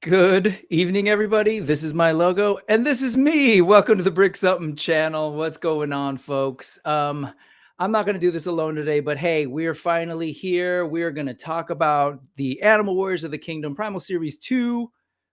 Good evening, everybody. This is my logo, and this is me. Welcome to the Brick Something channel. What's going on, folks? I'm not going to do this alone today, but hey, we're finally here. We're going to talk about the Animal Warriors of the Kingdom Primal Series 2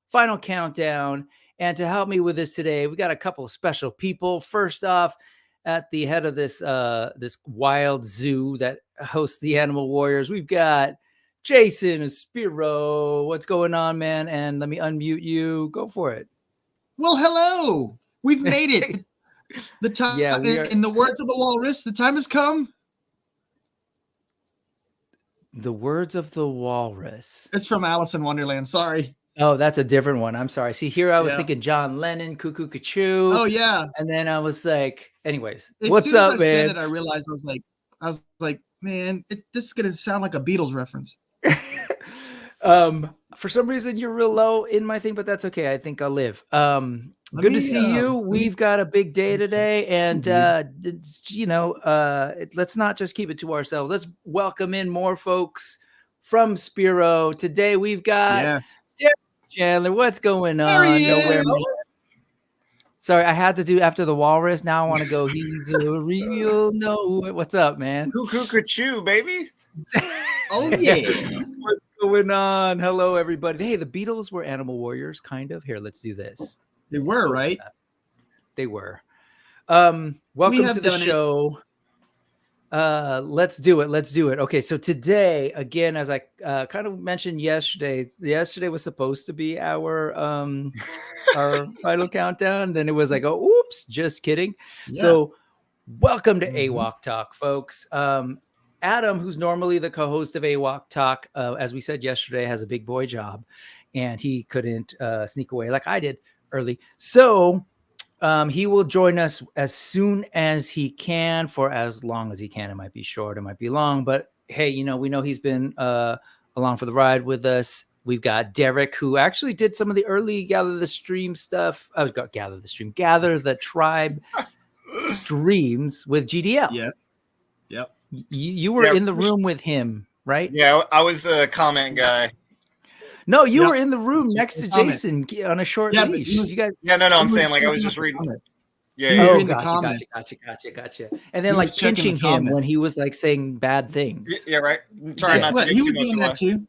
final countdown. And to help me with this today, we got a couple of special people. First off, at the head of this this wild zoo that hosts the Animal Warriors, we've got Jason and Spero. What's going on, man? And let me unmute you. Go for it. Well, hello. We've made it. The time, Yeah, we are. In the words of the walrus, the time has come. The words of the walrus. It's from Alice in Wonderland. Sorry. Oh, that's a different one. I'm sorry. See, here I was thinking John Lennon, Cuckoo Cachoo. Oh yeah. And then I was like, anyways, as what's soon up, as I man? said it, I realized I was like, man, this is gonna sound like a Beatles reference. For some reason you're real low in my thing, but that's okay. I think I'll live. Good to see you. We've got a big day today, and let's not just keep it to ourselves. Let's welcome in more folks from Spero. Today we've got Derek Chandler. What's going on? There he is. Sorry, I had to do after the walrus. Now I want to go. He's a real no. What's up, man? Cuckoo Cachoo, baby. Oh yeah. What's going on? Hello, everybody. Hey, the Beatles were Animal Warriors, kind of. Here, let's do this. They were, right? They were. Welcome to the show. Let's do it. Let's do it. Okay, so today, again, as I kind of mentioned yesterday was supposed to be our final countdown. Then it was like, oh, oops, just kidding. Yeah. So welcome to AWOK Talk, folks. Adam, who's normally the co-host of AWOK Talk, as we said yesterday, has a big boy job, and he couldn't sneak away like I did early. So he will join us as soon as he can, for as long as he can. It might be short, it might be long, but hey, we know he's been along for the ride with us. We've got Derek, who actually did some of the early Gather the Tribe streams with GDL. Yes. Yep. You were in the room with him, right? Yeah, I was a comment guy. No, you were in the room next to Jason on a short leash. You guys, I'm saying like I was just reading. Yeah. Oh, gotcha. And then like pinching him when he was like saying bad things. Yeah, right. Trying not to he was doing that too.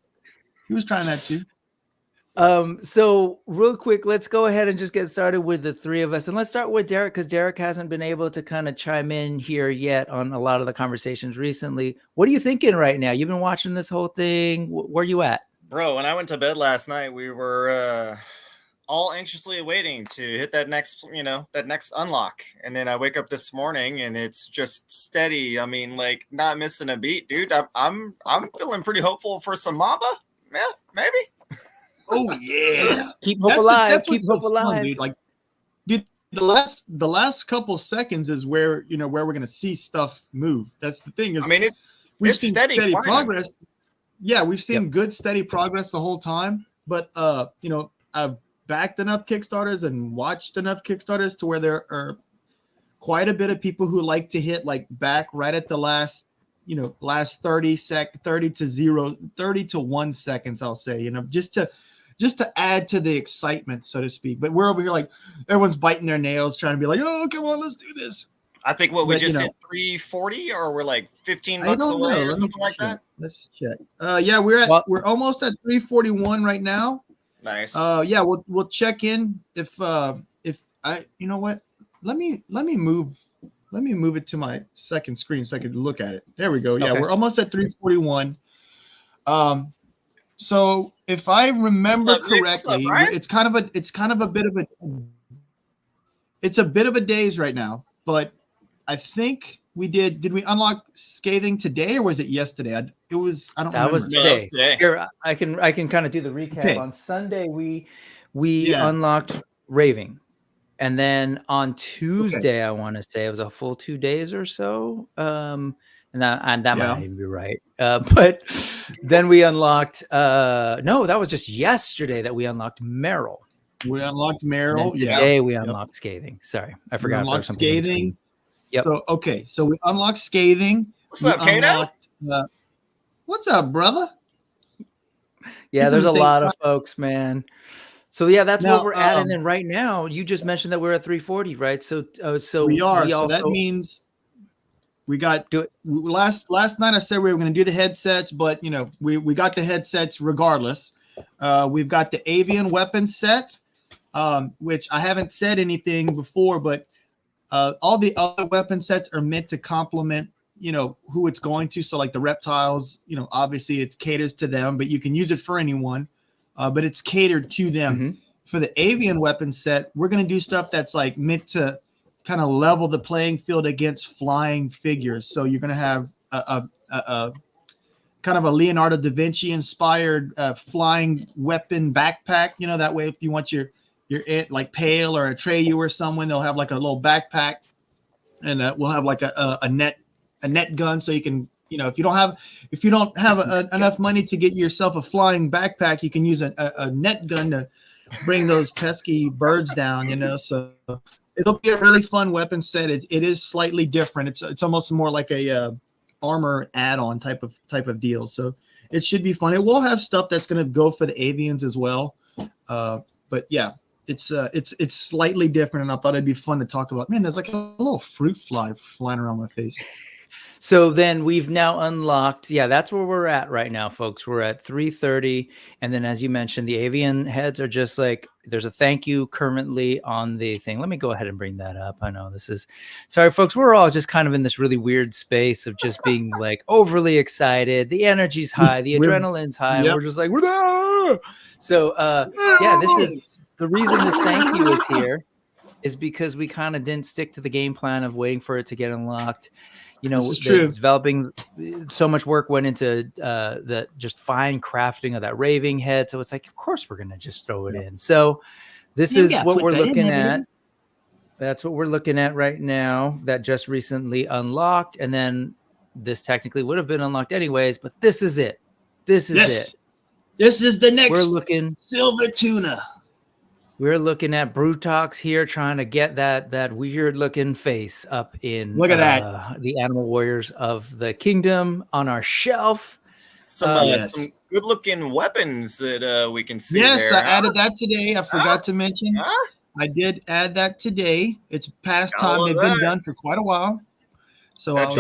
He was trying that too. So real quick, let's go ahead and just get started with the three of us. And let's start with Derek, because Derek hasn't been able to kind of chime in here yet on a lot of the conversations recently. What are you thinking right now? You've been watching this whole thing. Where are you at? Bro, when I went to bed last night, we were all anxiously waiting to hit that next unlock. And then I wake up this morning and it's just steady. I mean, like not missing a beat, dude. I'm feeling pretty hopeful for some Mamba. Yeah, maybe. Oh yeah, keep hope alive. Keep hope alive, fun, dude. Like, dude, the last couple seconds is where we're gonna see stuff move. That's the thing. Is I mean, we've seen steady progress. Yeah, we've seen good steady progress the whole time. But I've backed enough Kickstarters and watched enough Kickstarters to where there are quite a bit of people who like to hit like back right at the last 30 to 1 seconds. I'll say just to add to the excitement, so to speak. But we're over here like everyone's biting their nails, trying to be like, oh, come on, let's do this. I think we just hit 340, or we're like $15 away or something like that. Let's check. We're almost at 341 right now. Nice. We'll check in if I let me move it to my second screen so I could look at it. There we go. Yeah, we're almost at 341. So if I remember correctly, it's kind of a bit of a daze right now, but I think we did we unlock scathing today, or was it yesterday? I don't remember. That was today. Here, I can kind of do the recap. Okay. On Sunday we unlocked raving. And then on Tuesday, I want to say it was a full 2 days or so. And that might not even be right. But then we unlocked, no, that was just yesterday that we unlocked Meryl. We unlocked Meryl. Today we unlocked scathing. Sorry, I forgot. We unlocked scathing. Yep. So we unlocked scathing. What's up, Kato? What's up, brother? Yeah, there's a lot of folks, man. So yeah, that's where we're at. And then right now, you just mentioned that we're at 340, right? So we are. So that means we got last night. I said we were going to do the headsets, but we got the headsets regardless. We've got the avian weapon set, which I haven't said anything before, but all the other weapon sets are meant to complement who it's going to. So like the reptiles, obviously it's caters to them, but you can use it for anyone. But it's catered to them. Mm-hmm. For the avian weapon set, we're going to do stuff that's like meant to kind of level the playing field against flying figures. So you're going to have a kind of a Leonardo da Vinci inspired flying weapon backpack. That way if you want your like Pale or Atreyu or someone, they'll have like a little backpack, and we'll have like a net gun, so you can. If you don't have enough money to get yourself a flying backpack, you can use a net gun to bring those pesky birds down. So it'll be a really fun weapon set. It is slightly different. It's almost more like a armor add-on type of deal. So it should be fun. It will have stuff that's going to go for the avians as well. But yeah, it's slightly different, and I thought it'd be fun to talk about. Man, there's like a little fruit fly flying around my face. So then we've now unlocked. Yeah, that's where we're at right now, folks. We're at 330. And then, as you mentioned, the avian heads are just like, there's a thank you currently on the thing. Let me go ahead and bring that up. I know this is, sorry, folks. We're all just kind of in this really weird space of just being like overly excited. The energy's high. The adrenaline's high. Yep. And we're just like, we're there. So, yeah, this is the reason this thank you is here is because we kind of didn't stick to the game plan of waiting for it to get unlocked. Developing, so much work went into the just fine crafting of that raving head. So it's like, of course, we're going to just throw it in. So this is what we're looking at. That's what we're looking at right now. That just recently unlocked. And then this technically would have been unlocked anyways, but this is it. This is it. This is the next we're looking silver tuna. We're looking at Brutox here, trying to get that weird looking face up in look at that the animal warriors of the kingdom on our shelf. Some good looking weapons that we can see. Yes, there. I added that today. I forgot to mention. I did add that today. It's past time. They've been done for quite a while. So let me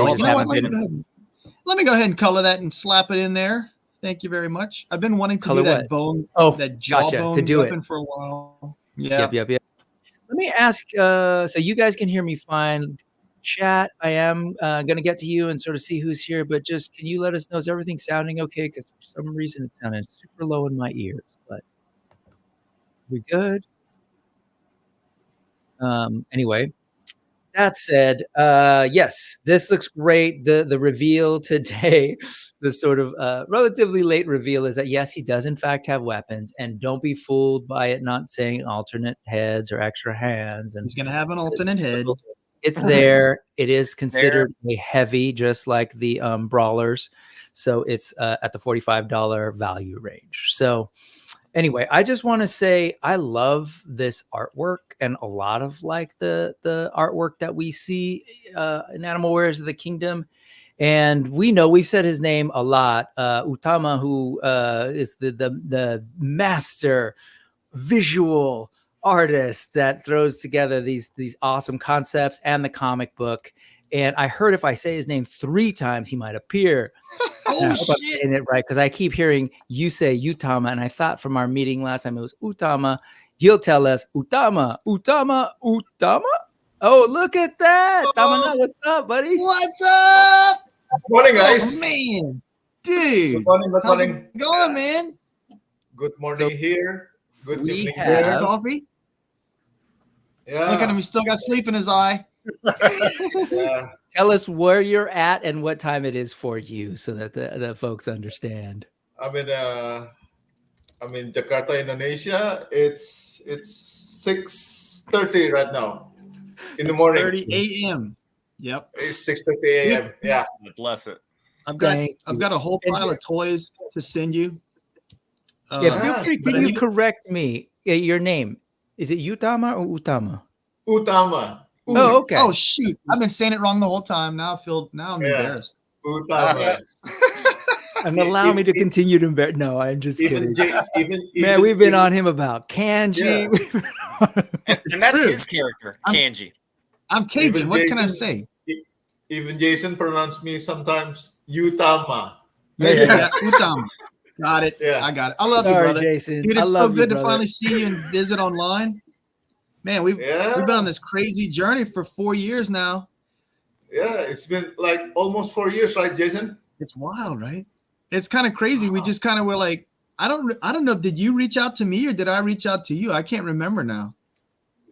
go ahead and color that and slap it in there. Thank you very much. I've been wanting to do that bone, that jawbone weapon for a while. Yeah. Yep. Let me ask, so you guys can hear me fine. Chat, I am going to get to you and sort of see who's here, but just can you let us know, is everything sounding okay? Because for some reason it sounded super low in my ears, but we good? Anyway. That said, yes, this looks great. The reveal today, the sort of relatively late reveal is that, yes, he does in fact have weapons, and don't be fooled by it not saying alternate heads or extra hands. And he's going to have an alternate head. It's there. It is considered a heavy, just like the brawlers. So it's at the $45 value range. So anyway, I just want to say I love this artwork, and a lot of like the artwork that we see in Animal Warriors of the Kingdom. And we've said his name a lot. Utama, who is the master visual artist that throws together these awesome concepts and the comic book. And I heard if I say his name 3 times, he might appear. Oh, shit. I'm saying it right, because I keep hearing you say Utama, and I thought from our meeting last time it was Utama. You'll tell us Utama. Oh, look at that. Tamana, what's up, buddy? What's up? Good morning, guys. Oh, man. Dude. Good morning. How's it going, man? Good morning here. Good evening have there. Coffee? Yeah. Look at him. He's still got sleep in his eye. Yeah. Tell us where you're at and what time it is for you, so that the folks understand. I'm in Jakarta, Indonesia. It's 6:30 right now in the morning. 6:30 a.m. Yep. It's 6:30 a.m. Yeah. Bless it. I've got a whole pile of toys to send you. Feel free. Can you correct me? Your name, is it Utama or Utama? Utama. Oh, okay. Oh, shoot. I've been saying it wrong the whole time. Now I'm embarrassed. Utama. And allow me to continue to embarrass. No, I'm just kidding. Man, we've been on him about kanji. Yeah. And that's his character, kanji. I'm Cajun. What can I say? Even Jason pronounced me sometimes Utama. Yeah. Utama. Got it. Yeah. I got it. I love you, Sorry, brother. Jason. Dude, I it's love so good you, to finally see you and visit online. Man, we've been on this crazy journey for 4 years now. Yeah, it's been like almost 4 years, right, Jason? It's wild, right? It's kind of crazy. We just kind of were like, I don't know. Did you reach out to me or did I reach out to you? I can't remember now.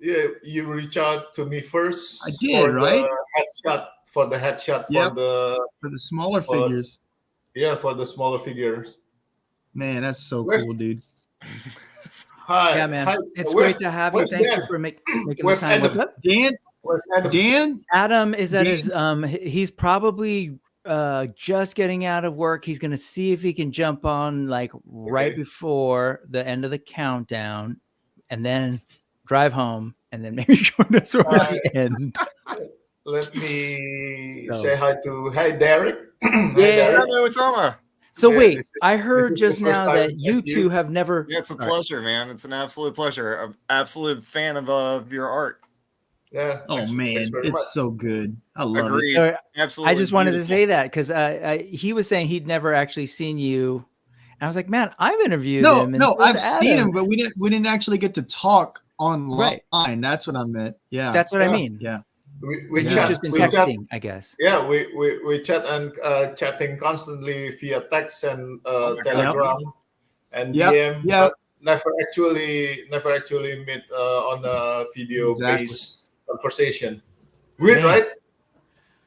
Yeah, you reach out to me first. I did, right? For the headshot for the smaller figures. Yeah, for the smaller figures. Man, that's so cool, dude. Hi. Yeah, man. Hi. It's great to have you. Thank you for making the time. What's up? Dan? Adam is at his he's probably just getting out of work. He's gonna see if he can jump on like right before the end of the countdown and then drive home and then maybe join us at the end. Let me say hi to Derek. Utama. So wait, I heard just now that you two have never. Yeah, it's a pleasure, man. It's an absolute pleasure. I'm an absolute fan of your art. Yeah. Oh man, it's so good. I love it. So, absolutely. I just wanted to say that because he was saying he'd never actually seen you, and I was like, man, I've interviewed him. And no, I've seen him, but we didn't actually get to talk online. Right. That's what I meant. Yeah, that's what I mean. Yeah. We chat, just been texting, I guess. Yeah, we chat and chatting constantly via text and Telegram and DM, but never actually meet on a video based conversation. Weird, right?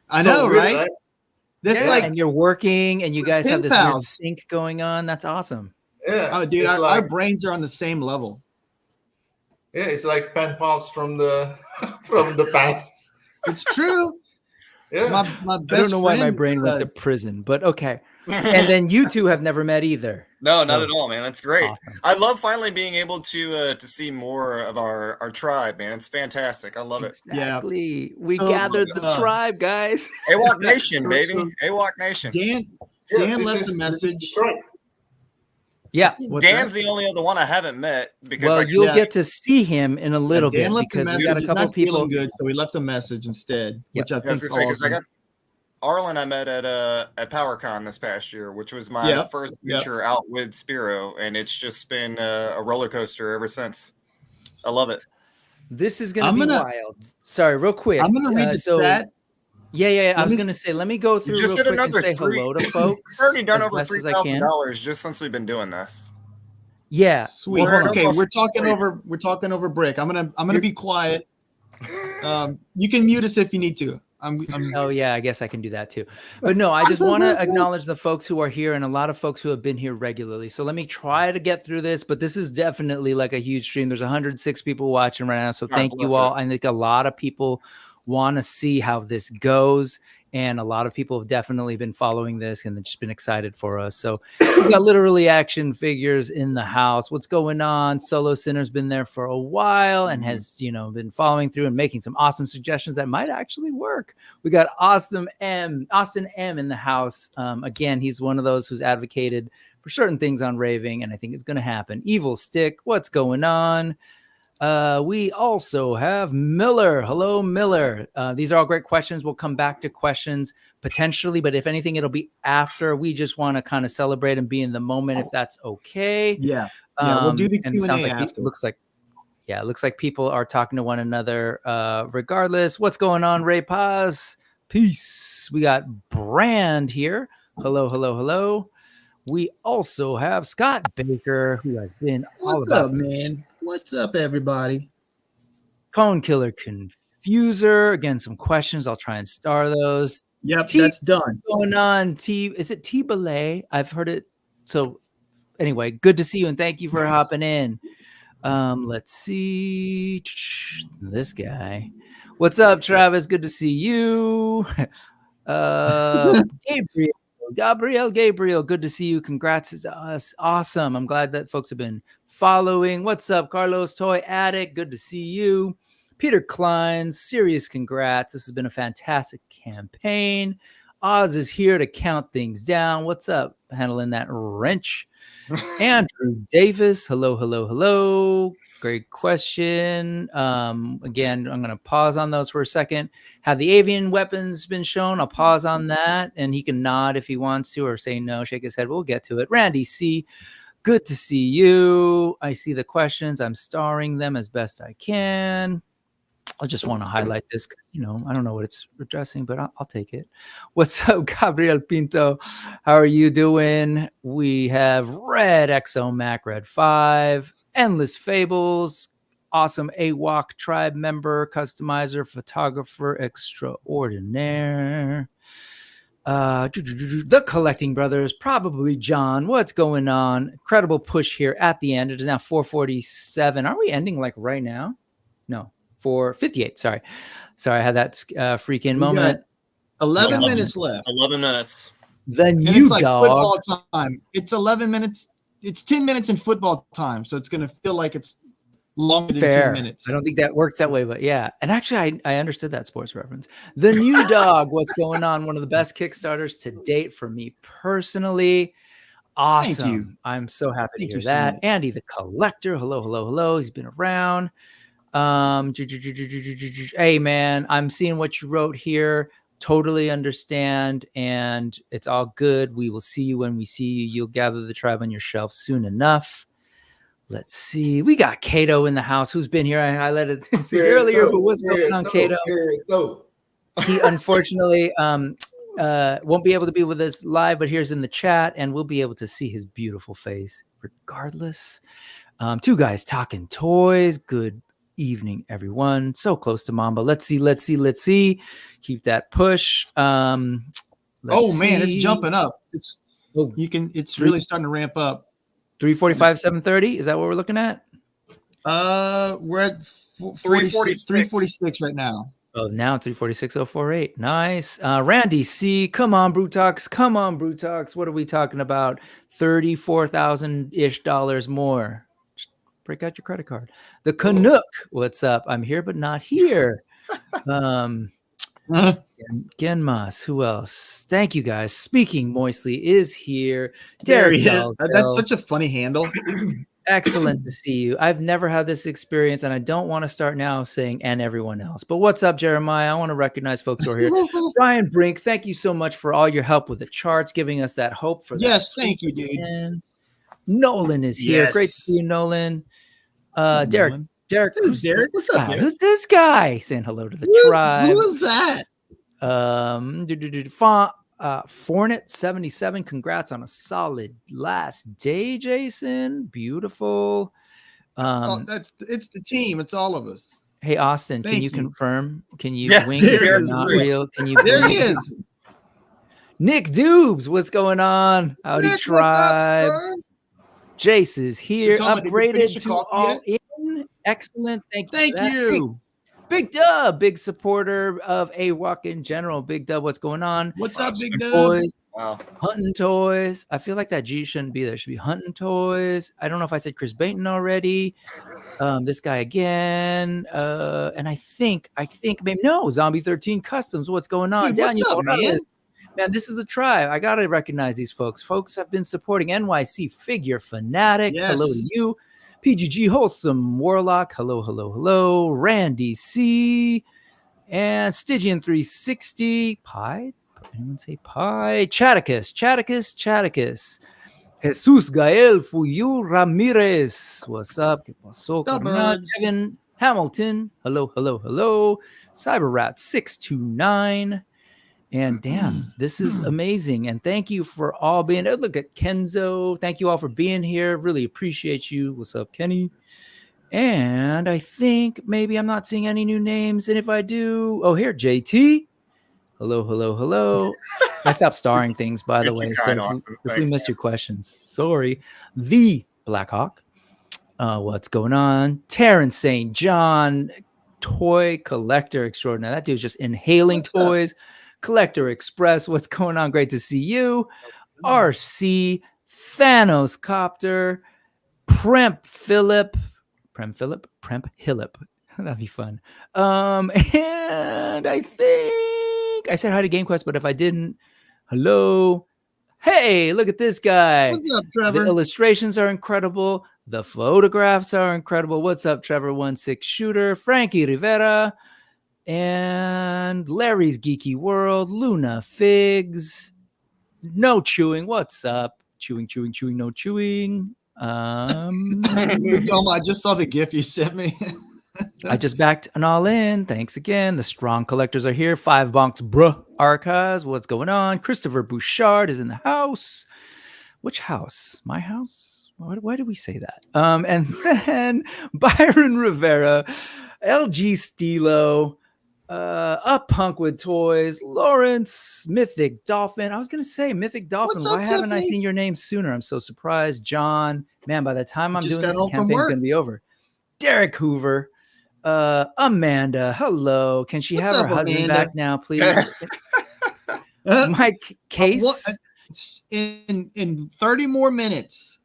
I know, right? That's like, and you're working, and you guys have this weird sync going on. That's awesome. Yeah. Oh, dude, our brains are on the same level. Yeah, it's like pen pals from the past. It's true. Yeah. My best I don't know why friend, my brain went to prison, but okay. And then you two have never met either. No, not at all, man. It's great. Awesome. I love finally being able to see more of our tribe, man. It's fantastic. I love it. Exactly. We gathered the tribe, guys. AWOK Nation, baby. AWOK Nation. Dan left a message. Yeah, Dan's the only other one I haven't met because you'll get to see him in a little bit because we got a couple of people good, so we left a message instead, which I think is awesome. I got Arlen I met at PowerCon this past year, which was my first venture out with Spero, and it's just been a roller coaster ever since. I love it. This is gonna be wild. Sorry, real quick. I'm gonna read the chat. Yeah. I was gonna say, let me go through real quick and say hello to folks. We've already done over $3,000 just since we've been doing this. Yeah, sweet. Okay, we're talking over Brick. I'm gonna be quiet. You can mute us if you need to. Oh yeah, I guess I can do that too. But no, I just want to acknowledge the folks who are here and a lot of folks who have been here regularly. So let me try to get through this, but this is definitely like a huge stream. There's 106 people watching right now. So thank you all. I think a lot of people want to see how this goes. And a lot of people have definitely been following this and just been excited for us. So we got literally action figures in the house. What's going on? Solo Sinner's been there for a while and has, been following through and making some awesome suggestions that might actually work. We got Austin M in the house. Again, he's one of those who's advocated for certain things on raving, and I think it's going to happen. Evil Stick, what's going on? We also have Miller. Hello, Miller. These are all great questions. We'll come back to questions potentially, but if anything, it'll be after. We just want to kind of celebrate and be in the moment, if that's okay. Yeah. We'll do the Q&A after. It looks like people are talking to one another. Regardless, what's going on, Ray Paz? Peace. We got Brand here. Hello. We also have Scott Baker, who has been all about man. What's up, everybody? Cone Killer Confuser. Again, some questions. I'll try and star those. Yep, that's done. What's going on? Is it T Belay? I've heard it. So anyway, good to see you and thank you for hopping in. Let's see this guy. What's up, Travis? Good to see you. Gabriel, good to see you. Congrats to us. Awesome. I'm glad that folks have been following. What's up, Carlos Toy Addict? Good to see you. Peter Klein, serious congrats. This has been a fantastic campaign. Oz is here to count things down. What's up? handling that wrench. Andrew Davis, hello. Great question. Again, I'm going to pause on those for a second. Have the avian weapons been shown? I'll pause on that, and he can nod if he wants to, or say no, shake his head. We'll get to it. Randy C., good to see you. I see the questions. I'm starring them as best I can. I just want to highlight this because, I don't know what it's addressing, but I'll take it. What's up, Gabriel Pinto? How are you doing? We have Red Exomac, Red 5, Endless Fables, awesome AWOK tribe member, customizer, photographer extraordinaire. The Collecting Brothers, probably John. What's going on? Incredible push here at the end. It is now 4:47. Are we ending like right now? No. 4:58. Sorry, I had that freaking moment. 11 minutes left. 11 minutes. The new it's like dog. Football time. It's 11 minutes. It's 10 minutes in football time, so it's going to feel like it's longer than 10 minutes. I don't think that works that way, but yeah. And actually, I understood that sports reference. The new dog. What's going on? One of the best Kickstarters to date for me personally. Awesome. Thank you. I'm so happy to hear that. So Andy the Collector. Hello. He's been around. Hey man, I'm seeing what you wrote here. Totally understand, and it's all good. We will see you when we see you. You'll gather the tribe on your shelf soon enough. Let's see. We got Kato in the house, who's been here. I highlighted this earlier, but what's going on, Kato? He unfortunately won't be able to be with us live, but here's in the chat, and we'll be able to see his beautiful face regardless. Two guys talking toys. Good evening, everyone. So close to Mamba. Let's see. Keep that push. Man, it's jumping up. It's really starting to ramp up. 345, 730. Is that what we're looking at? We're at 346 right now. Oh, now 346,048. Nice. Randy C. Come on, Brutox. What are we talking about? $34,000-ish more. Break out your credit card. The Canuck, what's up? I'm here but not here. Genmas, who else? Thank you guys. Speaking Moistly is here. Derek, that's such a funny handle. Excellent to see you. I've never had this experience, and I don't want to start now saying and everyone else. But what's up, Jeremiah? I want to recognize folks who are here. Brian Brink, thank you so much for all your help with the charts, giving us that hope for that. Yes, thank you, dude. Nolan is here. Yes. Great to see you, Nolan. Derek. Who's Derek? What's up, Derek? Who's this guy? Saying hello to the tribe. Who is that? Fornet77. Congrats on a solid last day, Jason. Beautiful. It's the team. It's all of us. Hey, Austin, can you confirm? Can you wink if you're not real? Can you there he is. Nick Dubes, what's going on? Howdy, Nick, tribe. what's up, Jace is here, upgraded to all yet? in. Excellent. Thank you. Big Dub, big supporter of AWOK in general. Big Dub, what's going on? What's up, Big Dub? Toys, Hunting Toys. I feel like that G shouldn't be there. It should be Hunting Toys. I don't know if I said Chris Bainton already. This guy again. And I think maybe no, Zombie 13 Customs. What's going on? Dude, what's up, man? Man, this is the tribe. I gotta recognize these folks. Folks have been supporting NYC Figure Fanatic. Yes. Hello to you. PGG Wholesome Warlock. Hello. Randy C. And Stygian 360. Pie? Anyone say pie? Chaticus. Jesus Gael Fuyu Ramirez. What's up? Kevin Hamilton. Hello. Cyberrat 629. And damn, this is amazing. And thank you for all being. Oh, look at Kenzo. Thank you all for being here. Really appreciate you. What's up, Kenny? And I think maybe I'm not seeing any new names. And if I do, here, JT. Hello. I stopped starring things, by the way. So if we missed your questions, sorry. The Blackhawk. What's going on? Terrence St. John, toy collector extraordinary. That dude's just inhaling toys. Collector Express, what's going on? Great to see you. RC, Thanos Copter, Premp Phillip. That'd be fun. And I think I said hi to GameQuest, but if I didn't, hello. Hey, look at this guy. What's up, Trevor? The illustrations are incredible. The photographs are incredible. What's up, Trevor 16 Shooter, Frankie Rivera, and Larry's Geeky World, Luna Figs, No Chewing. What's up? Chewing, no chewing. Utama, I just saw the GIF you sent me. I just backed an all in. Thanks again. The strong collectors are here. 5 Bonks Bruh Archives. What's going on? Christopher Bouchard is in the house. Which house? My house? Why did we say that? And then Byron Rivera, LG Stilo, Up Punk with Toys, Lawrence, Mythic Dolphin. I was going to say Mythic Dolphin. Why haven't I seen your name sooner? I'm so surprised. John, man, by the time I'm doing this, the campaign's going to be over. Derek Hoover, Amanda, hello. Can she have her husband back now, please? Mike Case. In 30 more minutes.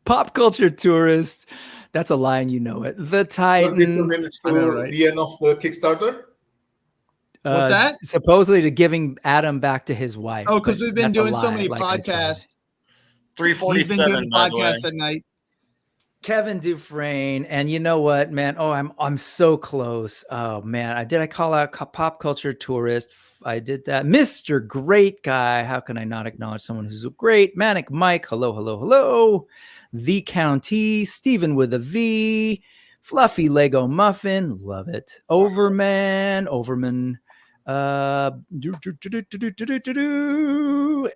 Pop culture tourist. That's a line, you know it. The Titan. Minutes to the end of the Kickstarter. What's that? Supposedly to giving Adam back to his wife. Oh, because we've been doing so many podcasts. 3:47. He's been doing podcasts at night. Kevin Dufresne, and you know what, man? Oh, I'm so close. Oh man, I call out pop culture tourist. I did that. Mr. Great Guy. How can I not acknowledge someone who's great? Manic Mike. Hello. The County. Stephen with a V. Fluffy Lego Muffin. Love it. Overman.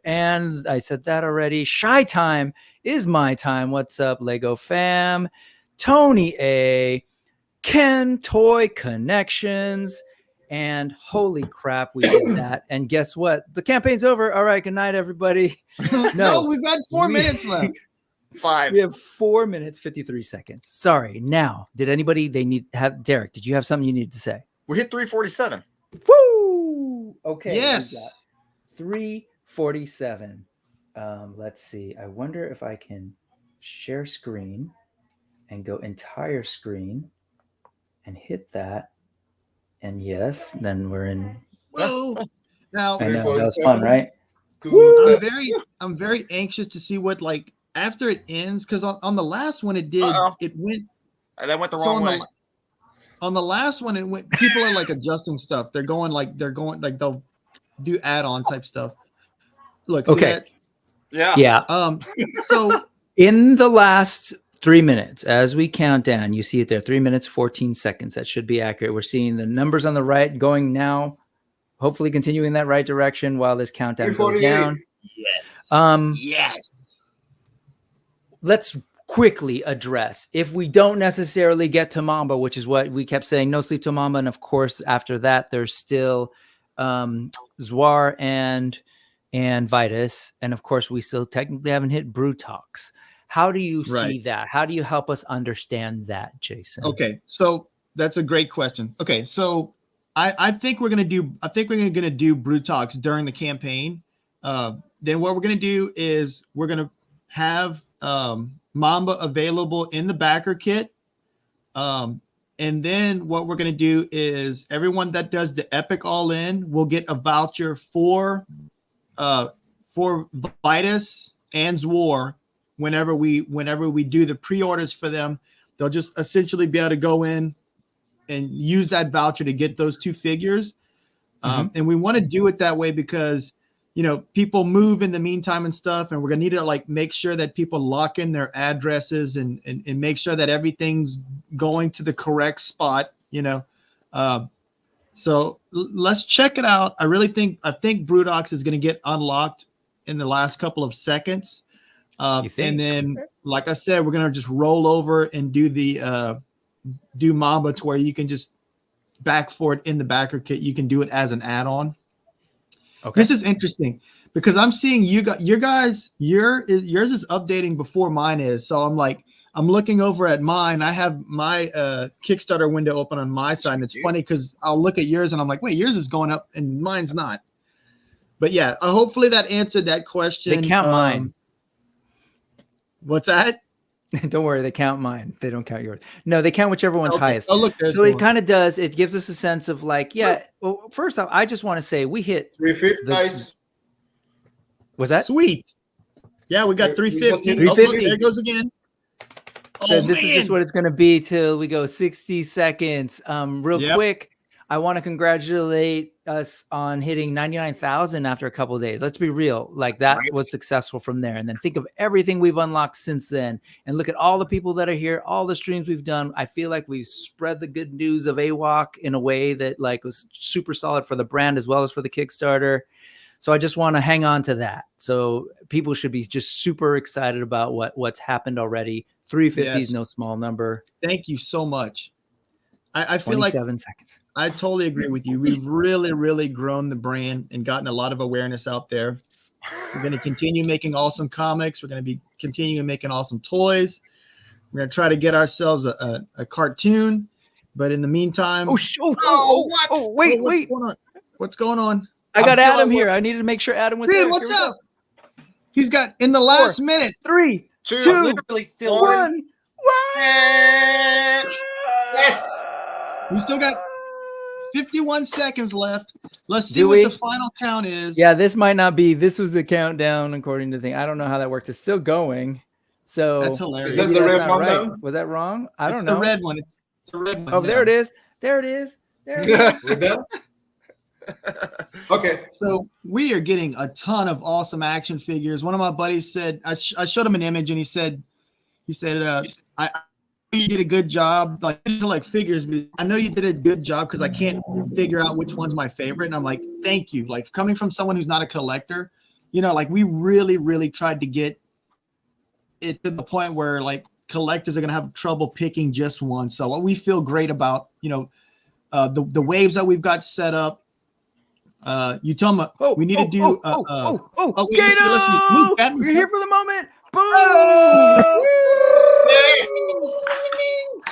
And I said that already. Shy Time is my time. What's up, Lego fam? Tony A, Ken Toy Connections, and holy crap, we did that. And guess what? The campaign's over. All right, good night, everybody. No, we've got 4 minutes left. 5. We have 4 minutes 53 seconds. Sorry. Now, did anybody Derek? Did you have something you needed to say? We hit 3:47. Woo! Okay. Yes. 3:47. Let's see. I wonder if I can share screen and go entire screen and hit that. And yes, then we're in. Whoa! Now I know that was fun, right? I'm very anxious to see what after it ends, because on the last one it went. That went the wrong way. On the last one, it went. People are adjusting stuff. They're going they'll do add-on type stuff. Look. Okay. Yeah. So in the last 3 minutes, as we count down, you see it there. 3 minutes 14 seconds. That should be accurate. We're seeing the numbers on the right going now. Hopefully, continuing in that right direction while this countdown goes down. Yes. Yes. Let's quickly address, if we don't necessarily get to Mamba, which is what we kept saying, no sleep till Mamba, and of course after that there's still Zwar and Vitus, and of course we still technically haven't hit Brew Talks. How do you see that? How do you help us understand that, Jason? Okay, so that's a great question. Okay, so I think we're gonna do Brew Talks during the campaign. Then what we're gonna do is we're gonna have Mamba available in the backer kit. And then what we're going to do is everyone that does the Epic All-In will get a voucher for Vitus and Zwar whenever we do the pre-orders for them. They'll just essentially be able to go in and use that voucher to get those 2 figures. And we want to do it that way because people move in the meantime and stuff, and we're gonna need to make sure that people lock in their addresses and make sure that everything's going to the correct spot. So let's check it out. I think Brewdocs is gonna get unlocked in the last couple of seconds, and then, like I said, we're gonna just roll over and do Mamba to where you can just back for it in the backer kit. You can do it as an add-on. Okay. This is interesting because I'm seeing yours is updating before mine is. So I'm looking over at mine. I have my Kickstarter window open on my side. And it's funny because I'll look at yours and I'm like, wait, yours is going up and mine's not. But yeah, hopefully that answered that question. They count mine. What's that? Don't worry, they count mine. They don't count yours. No, they count whichever one's highest. Oh, look, so it kind of does. It gives us a sense of well, first off, I just want to say we hit 350. Nice. Was that sweet? Yeah, we got 350. 350. There it goes again. So this is just what it's going to be till we go 60 seconds. Real quick, I want to congratulate us on hitting 99,000 after a couple of days. Let's be real. Like that was successful from there. And then think of everything we've unlocked since then. And look at all the people that are here, all the streams we've done. I feel like we've spread the good news of AWOK in a way that like was super solid for the brand as well as for the Kickstarter. So I just want to hang on to that. So people should be just super excited about what's happened already. 350 is no small number. Thank you so much. I feel like 27 seconds. I totally agree with you. We've really, really grown the brand and gotten a lot of awareness out there. We're going to continue making awesome comics. We're going to be continuing making awesome toys. We're going to try to get ourselves a cartoon. But in the meantime, wait. What's going on? I got Adam here. I needed to make sure Adam was Dude, there. what's up? He's got in the last minute. 3, 2, literally still 1. Yes. We still got 51 seconds left. Let's see what the final count is. Yeah, this might not be. This was the countdown according to the thing. I don't know how that worked. It's still going. So that's hilarious. Is that the red one? Right. Was that wrong? I don't know. The red one. It's the red one. Oh, there it is. There it is. There it is. We're done? Okay. So we are getting a ton of awesome action figures. One of my buddies said, I showed him an image and he said, I you did a good job. Like figures, I know you did a good job because I can't figure out which one's my favorite. And I'm like, thank you. Like coming from someone who's not a collector, you know, like we really, really tried to get it to the point where like collectors are going to have trouble picking just one. So what we feel great about, you know, the waves that we've got set up. Utama, we need to do. Listen, move, we're here for the moment. Boom!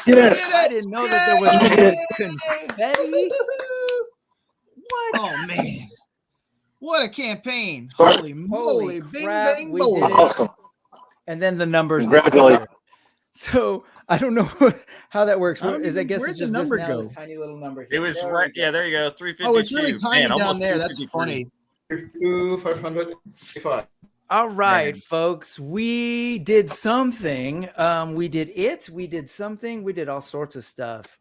Yes. I didn't know that there was confetti. What? Oh man! What a campaign! Holy moly! Bing bang boom! Awesome. And then the numbers. Congratulations. So I don't know how that works. I guess where'd it's just the number this, go? This tiny little number here. It was right. Yeah, there you go. 352. Oh, it's really tiny down there. That's funny. 555. All right, folks. We did something. We did something. We did all sorts of stuff.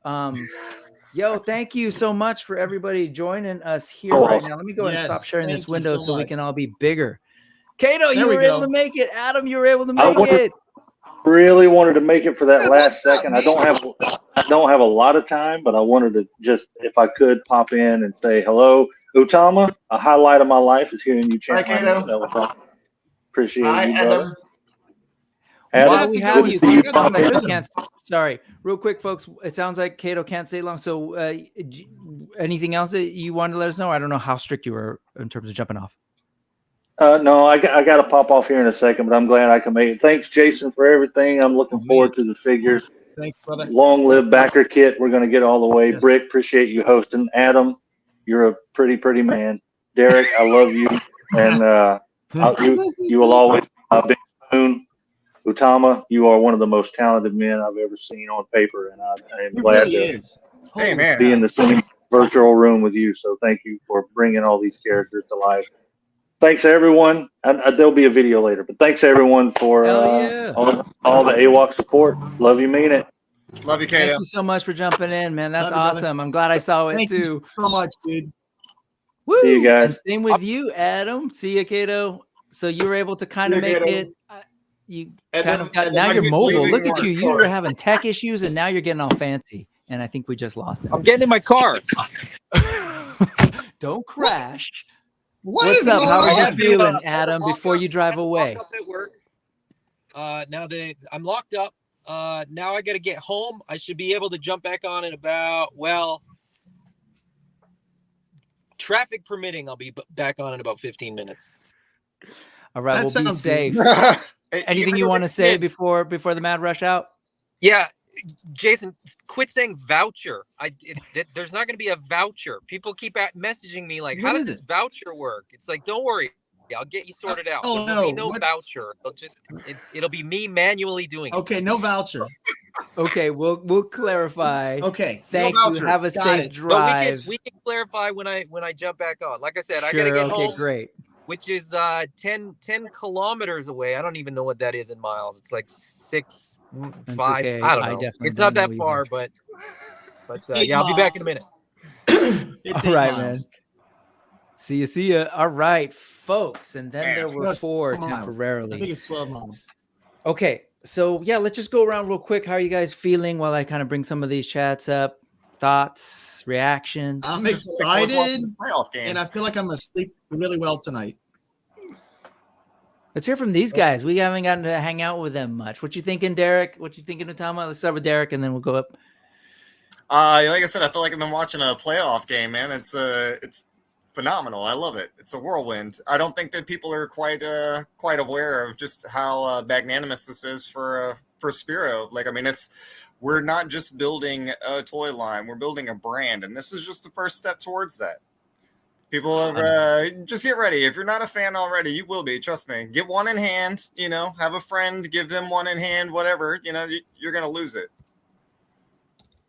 Yo, thank you so much for everybody joining us here right now. Let me go ahead and stop sharing this window so we can all be bigger. Kato, you were able to make it. Adam, you were able to make it. Really wanted to make it for that last second. I don't have a lot of time, but I wanted to just, if I could, pop in and say hello. Utama, a highlight of my life is hearing you chant. Appreciate you, brother. Adam, we have you. Sorry, real quick, folks. It sounds like Kato can't stay long. So, anything else that you wanted to let us know? I don't know how strict you were in terms of jumping off. No, I got to pop off here in a second, but I'm glad I can make it. Thanks, Jason, for everything. I'm looking forward to the figures. Thanks, brother. Long live Backer Kit. We're going to get all the way. Yes. Brick, appreciate you hosting. Adam, you're a pretty man. Derek, I love you. And you will always be my big spoon. Utama, you are one of the most talented men I've ever seen on paper, and I am glad to be in the same virtual room with you. So thank you for bringing all these characters to life. Thanks everyone. There'll be a video later, but thanks everyone for all the AWOK support. Love you, mean it. Love you, Kato. Thank you so much for jumping in, man. That's awesome. I'm glad I saw it too. Thank you so much, dude. Woo! See you guys. And same with you, Adam. See you, Kato. So you were able to kind of make it. You kind of got. Now you're mobile. Look at you. You were having tech issues, and now you're getting all fancy. And I think we just lost it. I'm getting in my car. Don't crash. What's up? How are you feeling, Adam, before you drive away? Now that I'm locked up, now I got to get home. I should be able to jump back on in about, traffic permitting, I'll be back on in about 15 minutes. All right, we'll be safe. Anything you want to say before the mad rush out? Yeah, Jason, quit saying voucher. There's not going to be a voucher. People keep messaging me like, how does this voucher work? It's like, don't worry, I'll get you sorted out. There'll be no voucher. It'll be me manually doing it. Okay, no voucher. Okay, we'll clarify. Okay, thank you. Have a safe drive. We can clarify when I jump back on. Like I said, I sure, gotta get home. Okay, great. which is 10 kilometers away. I don't even know what that is in miles. It's like 6, 5. Okay. I don't know. It's not that far, but yeah, I'll be back in a minute. It's all right, miles. man. See you. All right, folks. And then there were 4 temporarily. I think it's 12 miles. Okay. So yeah, let's just go around real quick. How are you guys feeling while I kind of bring some of these chats up? Thoughts, reactions? I'm excited, and I feel like I'm going to sleep really well tonight. Let's hear from these guys. We haven't gotten to hang out with them much. What you thinking, Derek? What you thinking, Utama? Let's start with Derek, and then we'll go up. Like I said, I feel like I've been watching a playoff game, man. It's phenomenal. I love it. It's a whirlwind. I don't think that people are quite aware of just how magnanimous this is for Spero. Like, I mean, we're not just building a toy line, we're building a brand, and this is just the first step towards that. People just get ready. If you're not a fan already, you will be. Trust me. Get one in hand. Have a friend. Give them one in hand. Whatever. You're gonna lose it.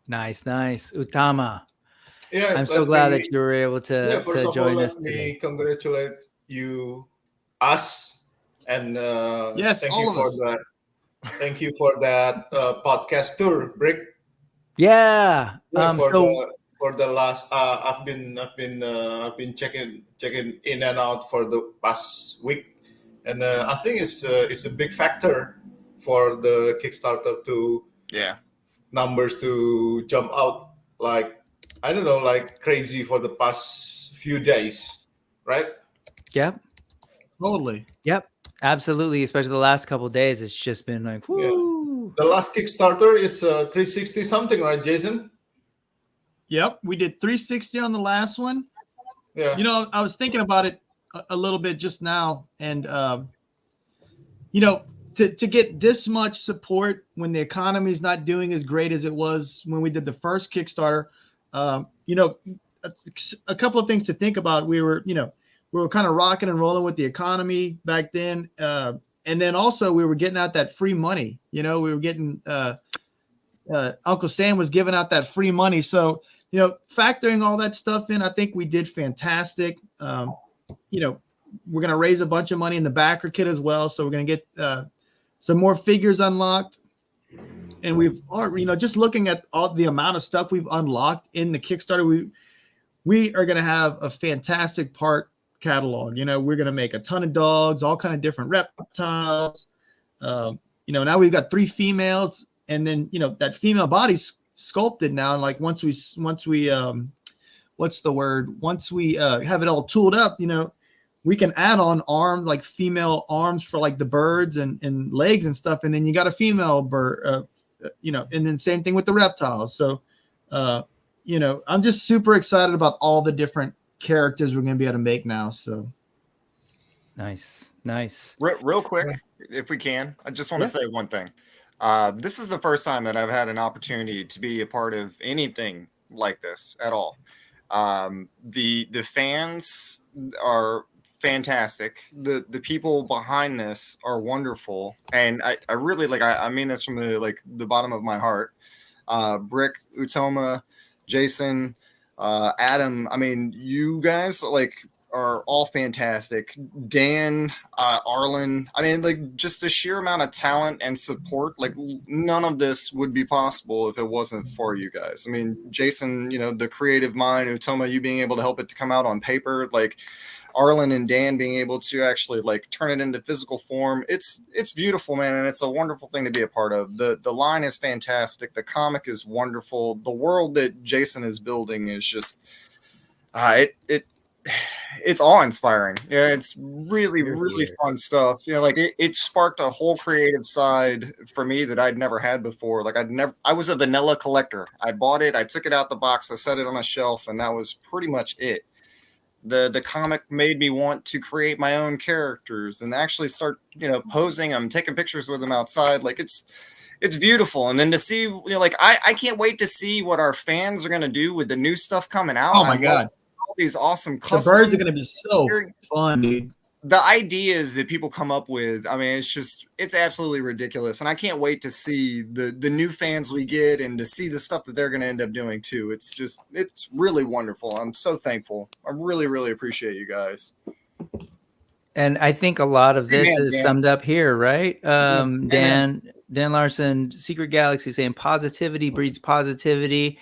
Nice. Utama. Yeah, I'm so glad that you were able to join us today. Let me congratulate us, and yes, thank you for that. Thank you for that podcast tour, Brick. Yeah. For the last, I've been checking in and out for the past week, and I think it's a big factor for the Kickstarter to numbers to jump out like crazy for the past few days, right? Yep. Totally. Yep. Absolutely. Especially the last couple of days, it's just been like, whoo. Yeah. The last Kickstarter is 360 something, right, Jason? Yep, we did 360 on the last one. Yeah. I was thinking about it a little bit just now, and to get this much support when the economy is not doing as great as it was when we did the first Kickstarter, a couple of things to think about. We were kind of rocking and rolling with the economy back then, and then also we were getting out that free money. We were getting Uncle Sam was giving out that free money, so. Factoring all that stuff in, I think we did fantastic. We're going to raise a bunch of money in the backer kit as well. So we're going to get some more figures unlocked. And we've already, just looking at all the amount of stuff we've unlocked in the Kickstarter, we are going to have a fantastic part catalog. We're going to make a ton of dogs, all kind of different reptiles. Now we've got 3 females, and then, that female body's sculpted now, and like once we have it all tooled up, we can add on arms, like female arms for like the birds and legs and stuff, and then you got a female bird, and then same thing with the reptiles. So I'm just super excited about all the different characters we're going to be able to make now. So nice. Real quick, if we can, I just want to say one thing. This is the first time that I've had an opportunity to be a part of anything like this at all. The fans are fantastic. The people behind this are wonderful, and I really I mean this from the bottom of my heart. Brick, Utama, Jason, Adam. I mean, you guys are all fantastic. Dan, Arlen. I mean, just the sheer amount of talent and support. None of this would be possible if it wasn't for you guys. I mean, Jason, the creative mind. Utama, you being able to help it to come out on paper. Arlen and Dan being able to actually turn it into physical form. It's beautiful, man, and it's a wonderful thing to be a part of. The line is fantastic. The comic is wonderful. The world that Jason is building is just it's awe-inspiring. Yeah, it's really fun stuff. It sparked a whole creative side for me that I'd never had before. I was a vanilla collector. I bought it, I took it out the box, I set it on a shelf, and that was pretty much it. The comic made me want to create my own characters and actually start posing them, taking pictures with them outside. It's beautiful. And then to see I can't wait to see what our fans are going to do with the new stuff coming out. Oh my God, these awesome customs. The birds are going to be so fun, dude. The ideas that people come up with, I mean, it's absolutely ridiculous. And I can't wait to see the new fans we get and to see the stuff that they're going to end up doing too. It's really wonderful. I'm so thankful. I really, really appreciate you guys. And I think a lot of this is summed up here, right? Dan Larson, Secret Galaxy, saying positivity breeds positivity.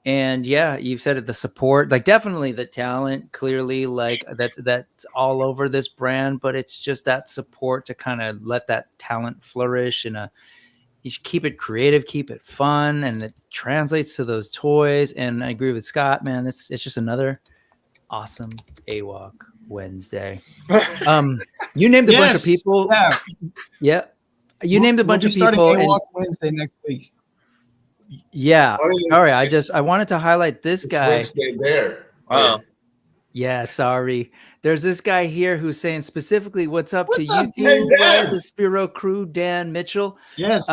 And yeah, you've said it, the support, like definitely the talent, clearly, like that's all over this brand, but it's just that support to kind of let that talent flourish and you should keep it creative, keep it fun, and it translates to those toys. And I agree with Scott, man. It's just another awesome AWOK Wednesday. You named a bunch of people. Yeah. You named a bunch of people. AWOK Wednesday next week. Yeah. Sorry, I wanted to highlight this guy. Wednesday there. Yeah, sorry. There's this guy here who's saying specifically what's up to YouTube, the Spero crew, Dan Mitchell. Yes.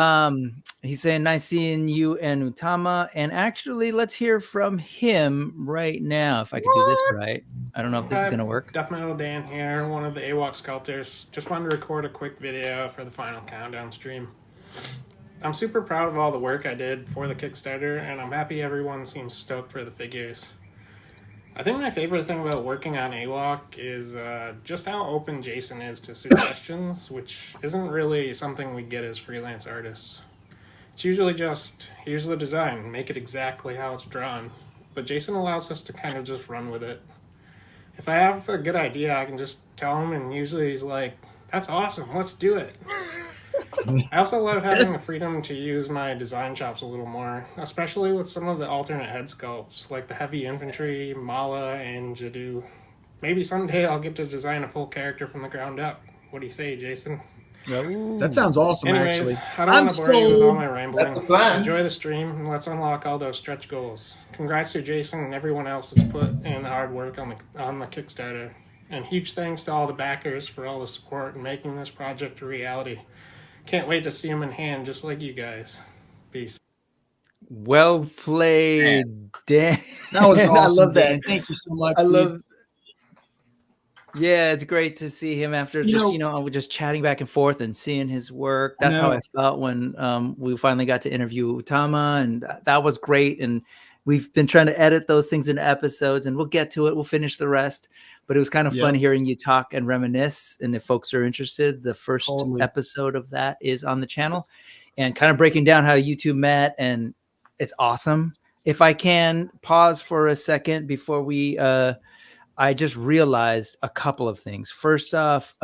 He's saying nice seeing you and Utama. And actually, let's hear from him right now. If I could do this right. I don't know if this is going to work. Death Metal Dan here, one of the AWOK sculptors. Just wanted to record a quick video for the final countdown stream. I'm super proud of all the work I did for the Kickstarter, and I'm happy everyone seems stoked for the figures. I think my favorite thing about working on AWOK is just how open Jason is to suggestions, which isn't really something we get as freelance artists. It's usually just, here's the design, make it exactly how it's drawn. But Jason allows us to kind of just run with it. If I have a good idea, I can just tell him, and usually he's like, that's awesome, let's do it. I also love having the freedom to use my design chops a little more, especially with some of the alternate head sculpts, like the heavy infantry, Mala, and Jadu. Maybe someday I'll get to design a full character from the ground up. What do you say, Jason? Ooh. That sounds awesome, actually. I don't want to bore you with all my rambling. Enjoy the stream, and let's unlock all those stretch goals. Congrats to Jason and everyone else that's put in hard work on the Kickstarter. And huge thanks to all the backers for all the support in making this project a reality. Can't wait to see them in hand, just like you guys. Peace. Well played, Dan. That was awesome. I love that. Dan. Thank you so much. Yeah, it's great to see him after just chatting back and forth and seeing his work. That's how I felt when we finally got to interview Utama, and that was great. And we've been trying to edit those things into episodes, and we'll get to it. We'll finish the rest. But it was kind of fun hearing you talk and reminisce. And if folks are interested, the first episode of that is on the channel and kind of breaking down how you two met. And it's awesome. If I can pause for a second before we, I just realized a couple of things. First off,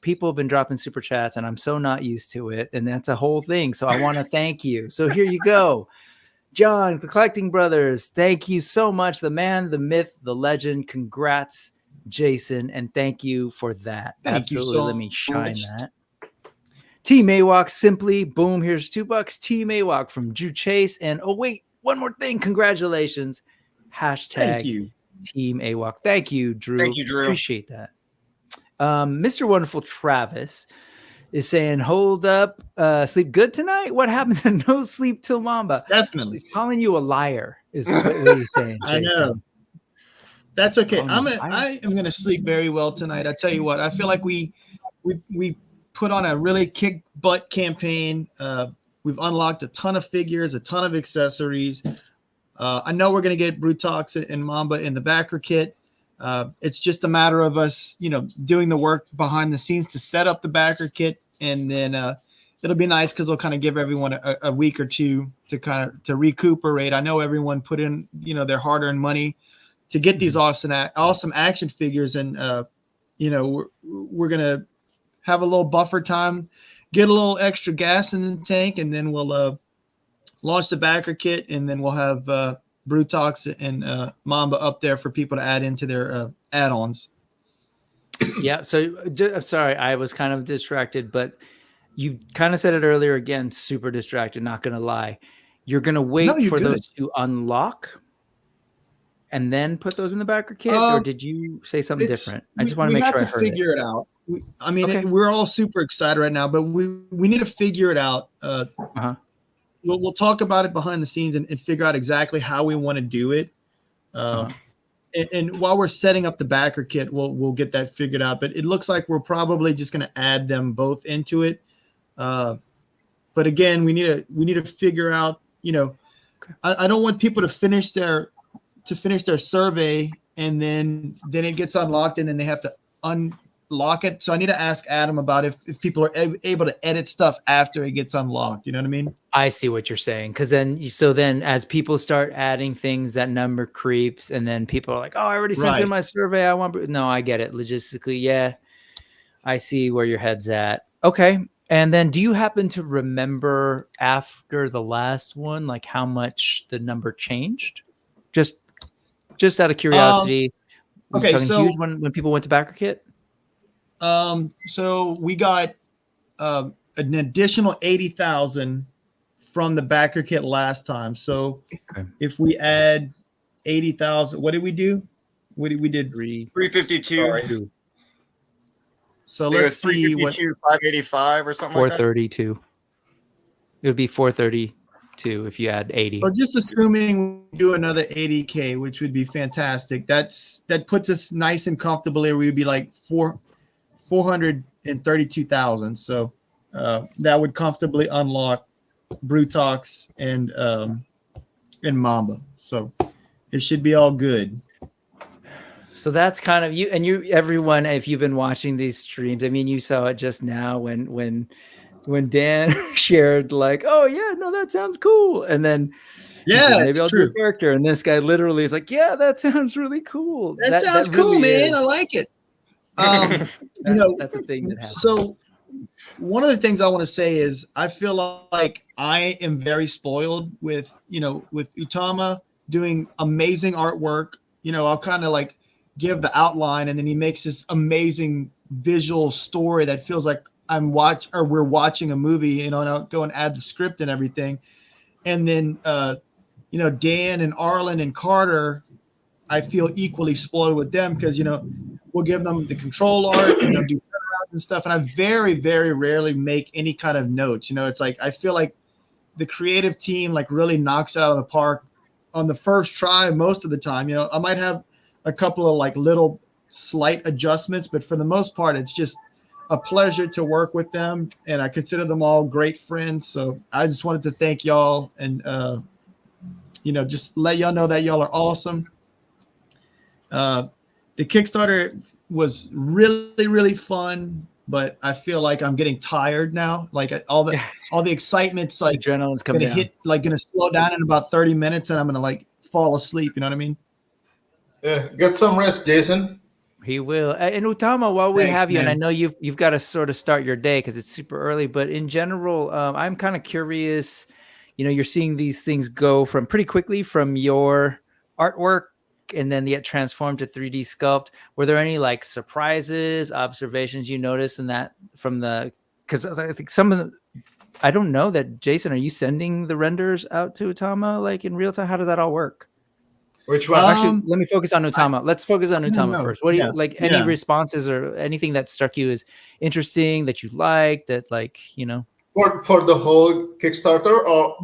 people have been dropping super chats and I'm so not used to it. And that's a whole thing. So I want to thank you. So here you go. John, the Collecting Brothers, thank you so much. The man, the myth, the legend. Congrats, Jason, and thank you for that. Absolutely. Let me shine that. Team AWOK, simply boom. Here's $2. Team AWOK from Drew Chase. And oh wait, one more thing. Congratulations. Thank you. Team AWOK. Thank you, Drew. Thank you, Drew. Appreciate that. Mr. Wonderful Travis is saying, hold up, sleep good tonight? What happened to no sleep till Mamba? Definitely. He's calling you a liar, is what he's saying. Jason. I know. That's okay. I am gonna sleep very well tonight. I tell you what, I feel like we put on a really kick butt campaign. We've unlocked a ton of figures, a ton of accessories. I know we're gonna get Brutox and Mamba in the backer kit. It's just a matter of us, doing the work behind the scenes to set up the backer kit, and then it'll be nice because we'll kind of give everyone a week or two to recuperate. I know everyone put in, their hard-earned money to get these awesome action figures, and we're gonna have a little buffer time, get a little extra gas in the tank, and then we'll launch the backer kit, and then we'll have Brutox and Mamba up there for people to add into their add-ons. Yeah. So I'm sorry, I was kind of distracted, but you kind of said it earlier again, super distracted, not going to lie. You're going to wait for those to unlock and then put those in the backer kit, or did you say something different? I just want to make sure I heard it. Figure it out. We're all super excited right now, but we need to figure it out. We'll talk about it behind the scenes and figure out exactly how we want to do it. And while we're setting up the backer kit, we'll get that figured out. But it looks like we're probably just going to add them both into it. But again, we need to figure out. I don't want people to finish their survey and then it gets unlocked and then they have to lock it. So I need to ask Adam about if people are able to edit stuff after it gets unlocked. You know what I mean? I see what you're saying. Because then as people start adding things, that number creeps, and then people are like, "Oh, I already sent in my survey. I want." No, I get it logistically. Yeah, I see where your head's at. Okay. And then, do you happen to remember after the last one, like how much the number changed? Just out of curiosity. Okay, so huge when people went to backer kit. So we got an additional 80,000 from the backer kit last time. So if we add 80,000, what did we do? We did 352. So let's see what 585 or something like that. 432. It would be 432 if you add 80. So just assuming we do another 80K, which would be fantastic. That puts us nice and comfortably. We would be like 432,000. So that would comfortably unlock Brutox and Mamba. So it should be all good. So that's kind of everyone, if you've been watching these streams, I mean, you saw it just now when Dan shared like, "Oh yeah, no, that sounds cool." And then maybe I'll do a character. And this guy literally is like, "Yeah, that sounds really cool. That sounds cool, really man. I like it." That's a thing that happens. So one of the things I want to say is I feel like I am very spoiled with Utama doing amazing artwork. I'll kind of like give the outline, and then he makes this amazing visual story that feels like we're watching a movie, and I'll go and add the script and everything. And then Dan and Arlen and Carter, I feel equally spoiled with them because we'll give them the control art and they'll do and stuff, and I very, very rarely make any kind of notes. It's like I feel like the creative team like really knocks it out of the park on the first try most of the time. I might have a couple of like little slight adjustments, but for the most part, it's just a pleasure to work with them, and I consider them all great friends. So I just wanted to thank y'all and just let y'all know that y'all are awesome. The Kickstarter was really, really fun, but I feel like I'm getting tired now. Like all the excitement's like adrenaline's coming down. Gonna slow down in about 30 minutes, and I'm gonna like fall asleep. You know what I mean? Yeah, get some rest, Jason. He will. And Utama, while we have you, man. And I know you've got to sort of start your day because it's super early, but in general, I'm kind of curious. You're seeing these things go from pretty quickly from your artwork and then get transformed to 3D sculpt. Were there any like surprises, observations you noticed in that because I think I don't know that, Jason, are you sending the renders out to Utama like in real time? How does that all work? Which one? Actually, let me focus on Utama. Let's focus on Utama first. What do you like? Any responses or anything that struck you as interesting that you liked? That for the whole Kickstarter or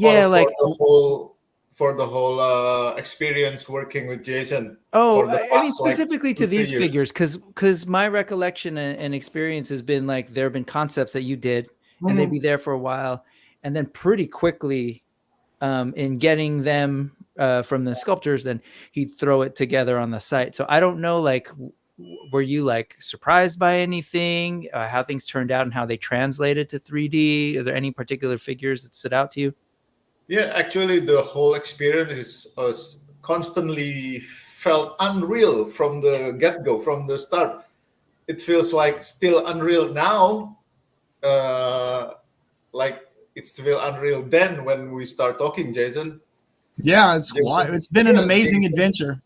for the whole experience working with Jason. Oh, I mean specifically to these figures, because my recollection and experience has been like there have been concepts that you did, and they'd be there for a while, and then pretty quickly, in getting them. From the sculptors, then he'd throw it together on the site. So I don't know, like, were you like surprised by anything, how things turned out and how they translated to 3D? Are there any particular figures that stood out to you? Yeah, actually, the whole experience is constantly felt unreal from the get-go, from the start. It feels like still unreal now, like it's still unreal then when we start talking, Jason. Yeah, it's been an amazing adventure.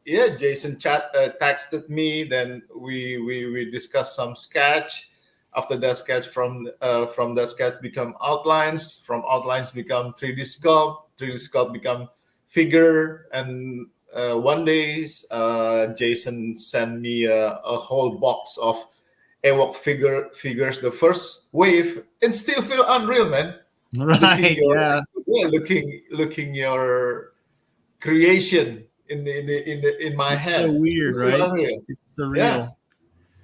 Yeah, Jason texted me. Then we discussed some sketch. After that sketch, from that sketch become outlines. From outlines become 3D sculpt. 3D sculpt become figure. And one day, Jason sent me a whole box of AWOK figures. The first wave, and still feel unreal, man. Right. Looking your creation in my head. So weird, right? Unreal. It's surreal. Yeah.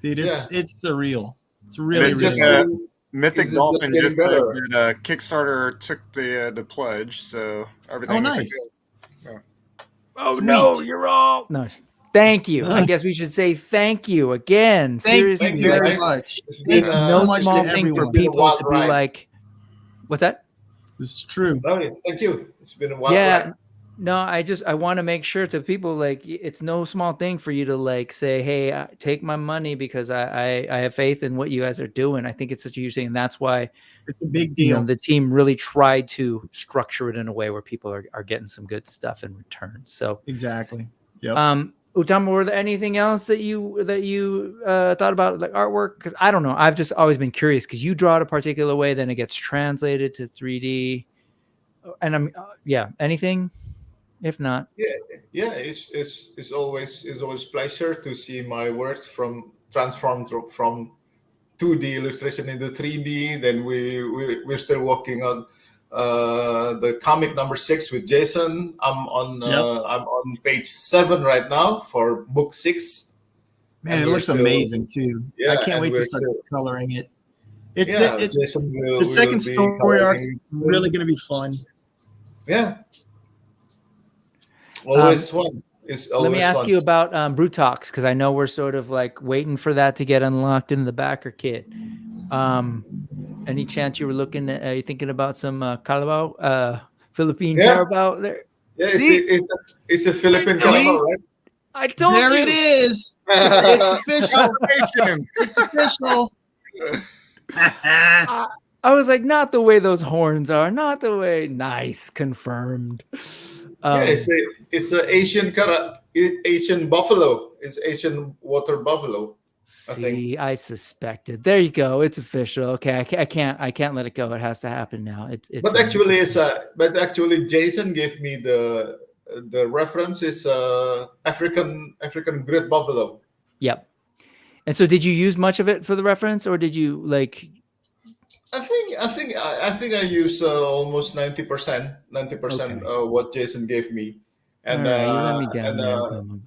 Dude, it's surreal. It's really, really Mythic Dolphin just said that Kickstarter took the pledge, so everything is good. Oh, no, you're all no. Thank you. I guess we should say thank you again. Seriously, thank you very much. It's no small thing for people to be like, what's that? This is true. Oh, yeah. Thank you. It's been a wild ride. No, I want to make sure to people, like, it's no small thing for you to like say, hey, take my money because I have faith in what you guys are doing. I think it's such a huge thing, and that's why it's a big deal. You know, the team really tried to structure it in a way where people are getting some good stuff in return. So exactly. Yep. Utama, were there anything else that you thought about, like artwork? Because I don't know, I've just always been curious because you draw it a particular way, then it gets translated to 3D, and I'm anything. If not, it's always pleasure to see my work transformed from 2D illustration into 3D. Then we're still working on the comic number 6 with Jason. I'm on page 7 right now for book 6. Man, it looks amazing too. Yeah, I can't wait to start coloring it. Jason the second story arc's really going to be fun. Yeah. Always fun. Let me ask you about Brutox, because I know we're sort of like waiting for that to get unlocked in the backer kit. Any chance you were looking at? Are you thinking about some Carabao, Philippine Carabao there? Yeah, it's a Philippine Carabao, right? I told you. There it is. It's official. It's official. I was like, not the way those horns are, not the way. Nice, confirmed. It's an Asian buffalo. It's Asian water buffalo. I suspected. There you go. It's official. Okay, I can't let it go. It has to happen now. But actually, Jason gave me the reference. It's African great buffalo. Yep. And so, did you use much of it for the reference, or did you like? I think I use almost 90% what Jason gave me, and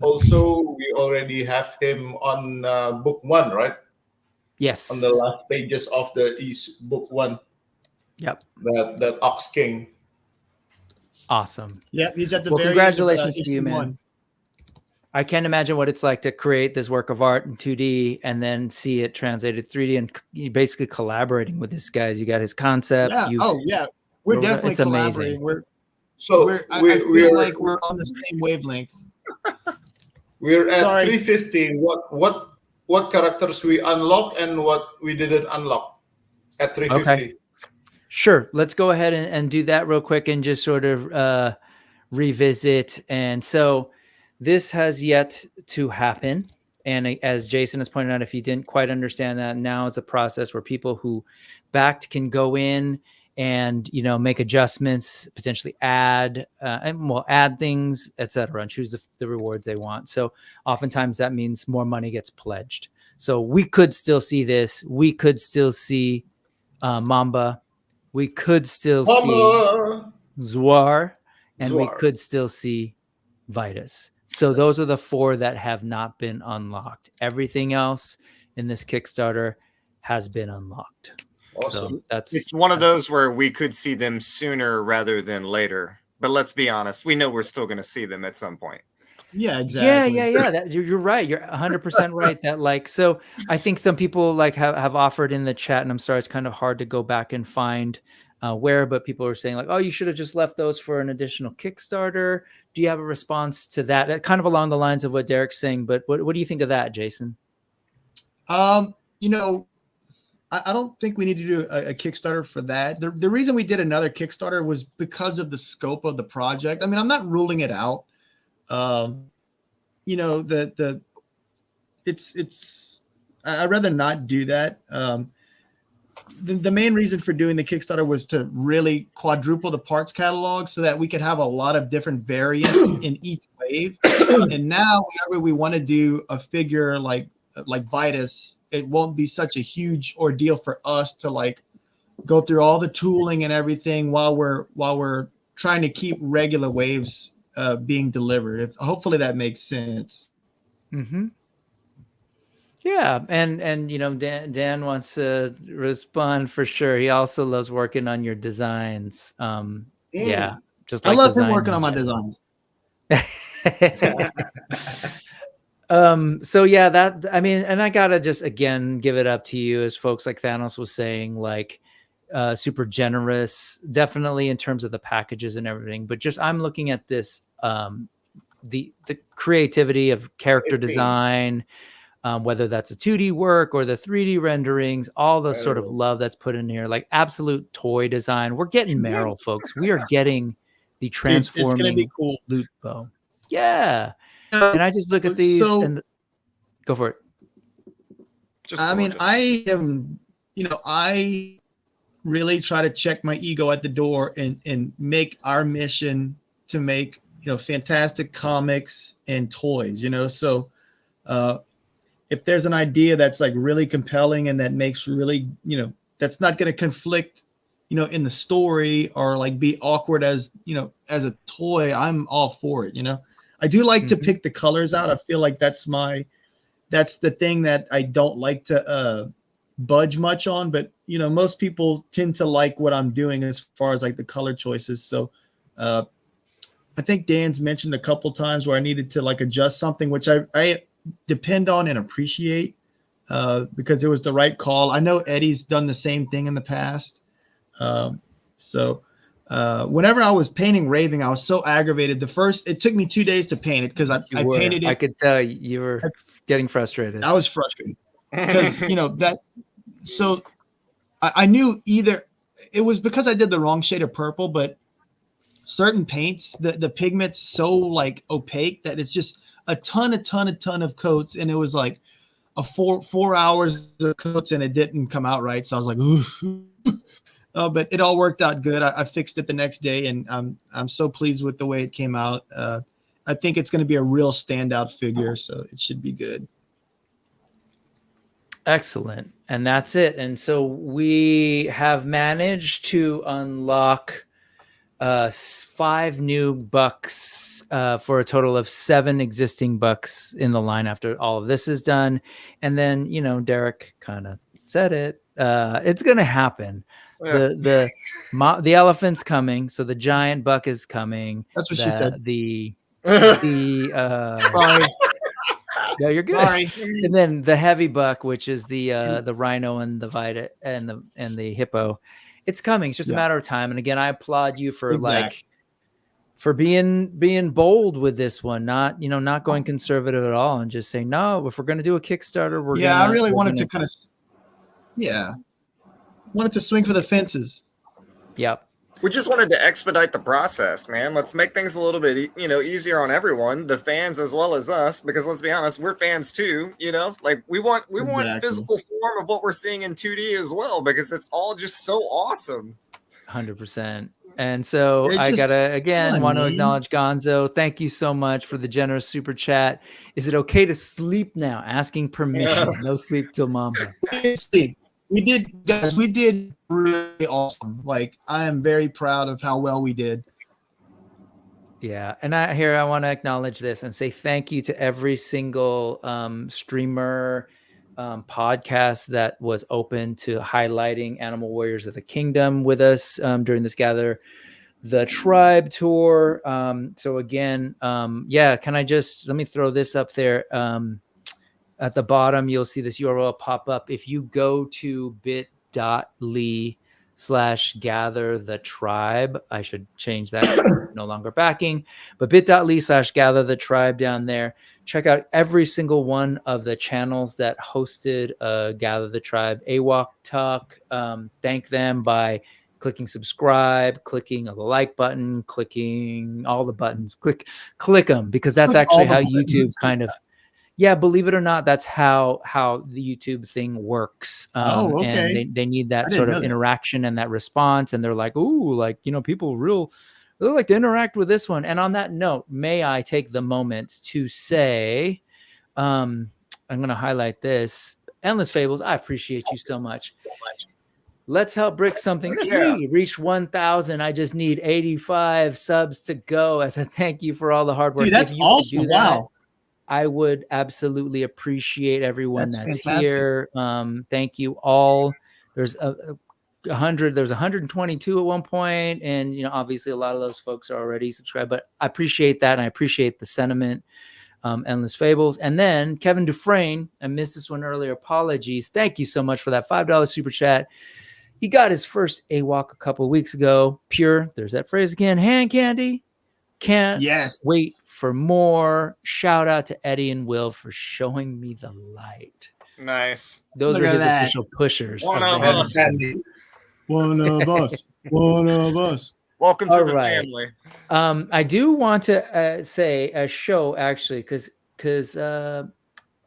also we already have him on book 1, right? Yes. On the last pages of the East book 1. Yep. That Ox King. Awesome. Yeah, he's at the very congratulations end of, to you, man. 1. I can't imagine what it's like to create this work of art in 2D and then see it translated 3D, and you basically collaborating with this guy. You got his concept. Yeah. We're definitely collaborating. Amazing. I feel like we're on the same wavelength. We're at 350. What characters we unlock and what we didn't unlock at 350. Okay. Sure. Let's go ahead and do that real quick and just sort of revisit. And so this has yet to happen. And as Jason has pointed out, if you didn't quite understand that, now it's a process where people who backed can go in and, you know, make adjustments, potentially add add things, etc., and choose the rewards they want. So oftentimes that means more money gets pledged. So we could still see this. We could still see Mamba. We could still see Zwar, and we could still see Vitus. So those are the 4 that have not been unlocked. Everything else in this Kickstarter has been unlocked. Awesome. So it's one of those where we could see them sooner rather than later. But let's be honest, we know we're still going to see them at some point. Yeah, exactly. Yeah. You're right. You're 100% right. That like, so I think some people like have offered in the chat, and I'm sorry, it's kind of hard to go back and find where, but people are saying like, oh, you should have just left those for an additional Kickstarter. Do you have a response to that? Kind of along the lines of what Derek's saying, but what do you think of that, Jason? You know, I don't think we need to do a Kickstarter for that. The reason we did another Kickstarter was because of the scope of the project. I mean, I'm not ruling it out. You know, I'd rather not do that. The main reason for doing the Kickstarter was to really quadruple the parts catalog so that we could have a lot of different variants in each wave. And now whenever we want to do a figure like Vitus, it won't be such a huge ordeal for us to like go through all the tooling and everything while we're trying to keep regular waves being delivered. Hopefully that makes sense. Mm-hmm. Yeah, and you know, Dan wants to respond for sure. He also loves working on your designs. Yeah, just like I love him working on my designs. So yeah, that, I mean, and I gotta just again give it up to you, as folks like Thanos was saying, like super generous, definitely in terms of the packages and everything. But just I'm looking at this, the creativity of character design, whether that's a 2D work or the 3D renderings, all the sort of love that's put in here, like absolute toy design. We're getting Meryl, folks. We are getting the transforming it's gonna be cool. loot bow. Yeah. And I just look at these and go for it. I mean, I am, I really try to check my ego at the door and make our mission to make, fantastic comics and toys, so if there's an idea that's like really compelling and that makes really, that's not going to conflict, in the story or like be awkward as, as a toy, I'm all for it. I do like to pick the colors out. I feel like that's the thing that I don't like to budge much on, but most people tend to like what I'm doing as far as like the color choices. So I think Dan's mentioned a couple times where I needed to like adjust something, which I depend on and appreciate because it was the right call. I know Eddie's done the same thing in the past. So whenever I was painting Raving, I was so aggravated. It took me 2 days to paint it because I painted it. I could tell you were getting frustrated. I was frustrated because, so I knew either it was because I did the wrong shade of purple, but certain paints, the pigment's so like opaque that it's just a ton of coats. And it was like a 4 hours of coats and it didn't come out right. So I was like, ooh. But it all worked out good. I fixed it the next day and I'm so pleased with the way it came out. I think it's going to be a real standout figure. So it should be good. Excellent. And that's it. And so we have managed to unlock 5 new bucks for a total of 7 existing bucks in the line after all of this is done. And then, Derek kind of said it. It's going to happen. Yeah. The elephant's coming. So the giant buck is coming. That's what she said. Sorry. No, you're good. Sorry. And then the heavy buck, which is the rhino and the vita and the hippo, it's coming. It's just a matter of time. And again, I applaud you for for being bold with this one, not going conservative at all, and just saying no. If we're going to do a Kickstarter, I really wanted to kind of wanted to swing for the fences. Yep. We just wanted to expedite the process, man. Let's make things a little bit, easier on everyone, the fans as well as us, because let's be honest, we're fans too, like we want physical form of what we're seeing in 2D as well, because it's all just so awesome. 100%. And so I gotta want to acknowledge Gonzo. Thank you so much for the generous super chat. Is it okay to sleep now? Asking permission. Yeah. No sleep till Mamba. We did really awesome. Like, I am very proud of how well we did. Yeah. And I want to acknowledge this and say thank you to every single streamer podcast that was open to highlighting Animal Warriors of the Kingdom with us during this Gather the Tribe tour. So again, can I just, let me throw this up there. At the bottom, you'll see this URL pop up. If you go to bit.ly/gather the tribe, I should change that. No longer backing, but bit.ly/gather the tribe down there. Check out every single one of the channels that hosted Gather the Tribe. AWOK Talk. Thank them by clicking subscribe, clicking the like button, clicking all the buttons. Click them, because that's actually how YouTube kind of. Yeah, believe it or not, that's how the YouTube thing works. Okay. And they need that sort of interaction and that response. And they're like, ooh, like, people really like to interact with this one. And on that note, may I take the moment to say, I'm going to highlight this. Endless Fables, I appreciate you so much. Let's help Brick something. Reach 1,000. I just need 85 subs to go as a thank you for all the hard work. Dude, that's awesome. Wow. I would absolutely appreciate everyone that's here. Thank you all. There's 100. There's 122 at one point, and obviously a lot of those folks are already subscribed. But I appreciate that, and I appreciate the sentiment. Endless Fables. And then Kevin Dufresne, I missed this one earlier. Apologies. Thank you so much for that $5 super chat. He got his first AWOK a couple of weeks ago. Pure, there's that phrase again, hand candy. Can't wait for more. Shout out to Eddie and Will for showing me the light. Nice. Those are his official pushers. One of us. One of us. One of us. Welcome to the family. I do want to say a show, actually, because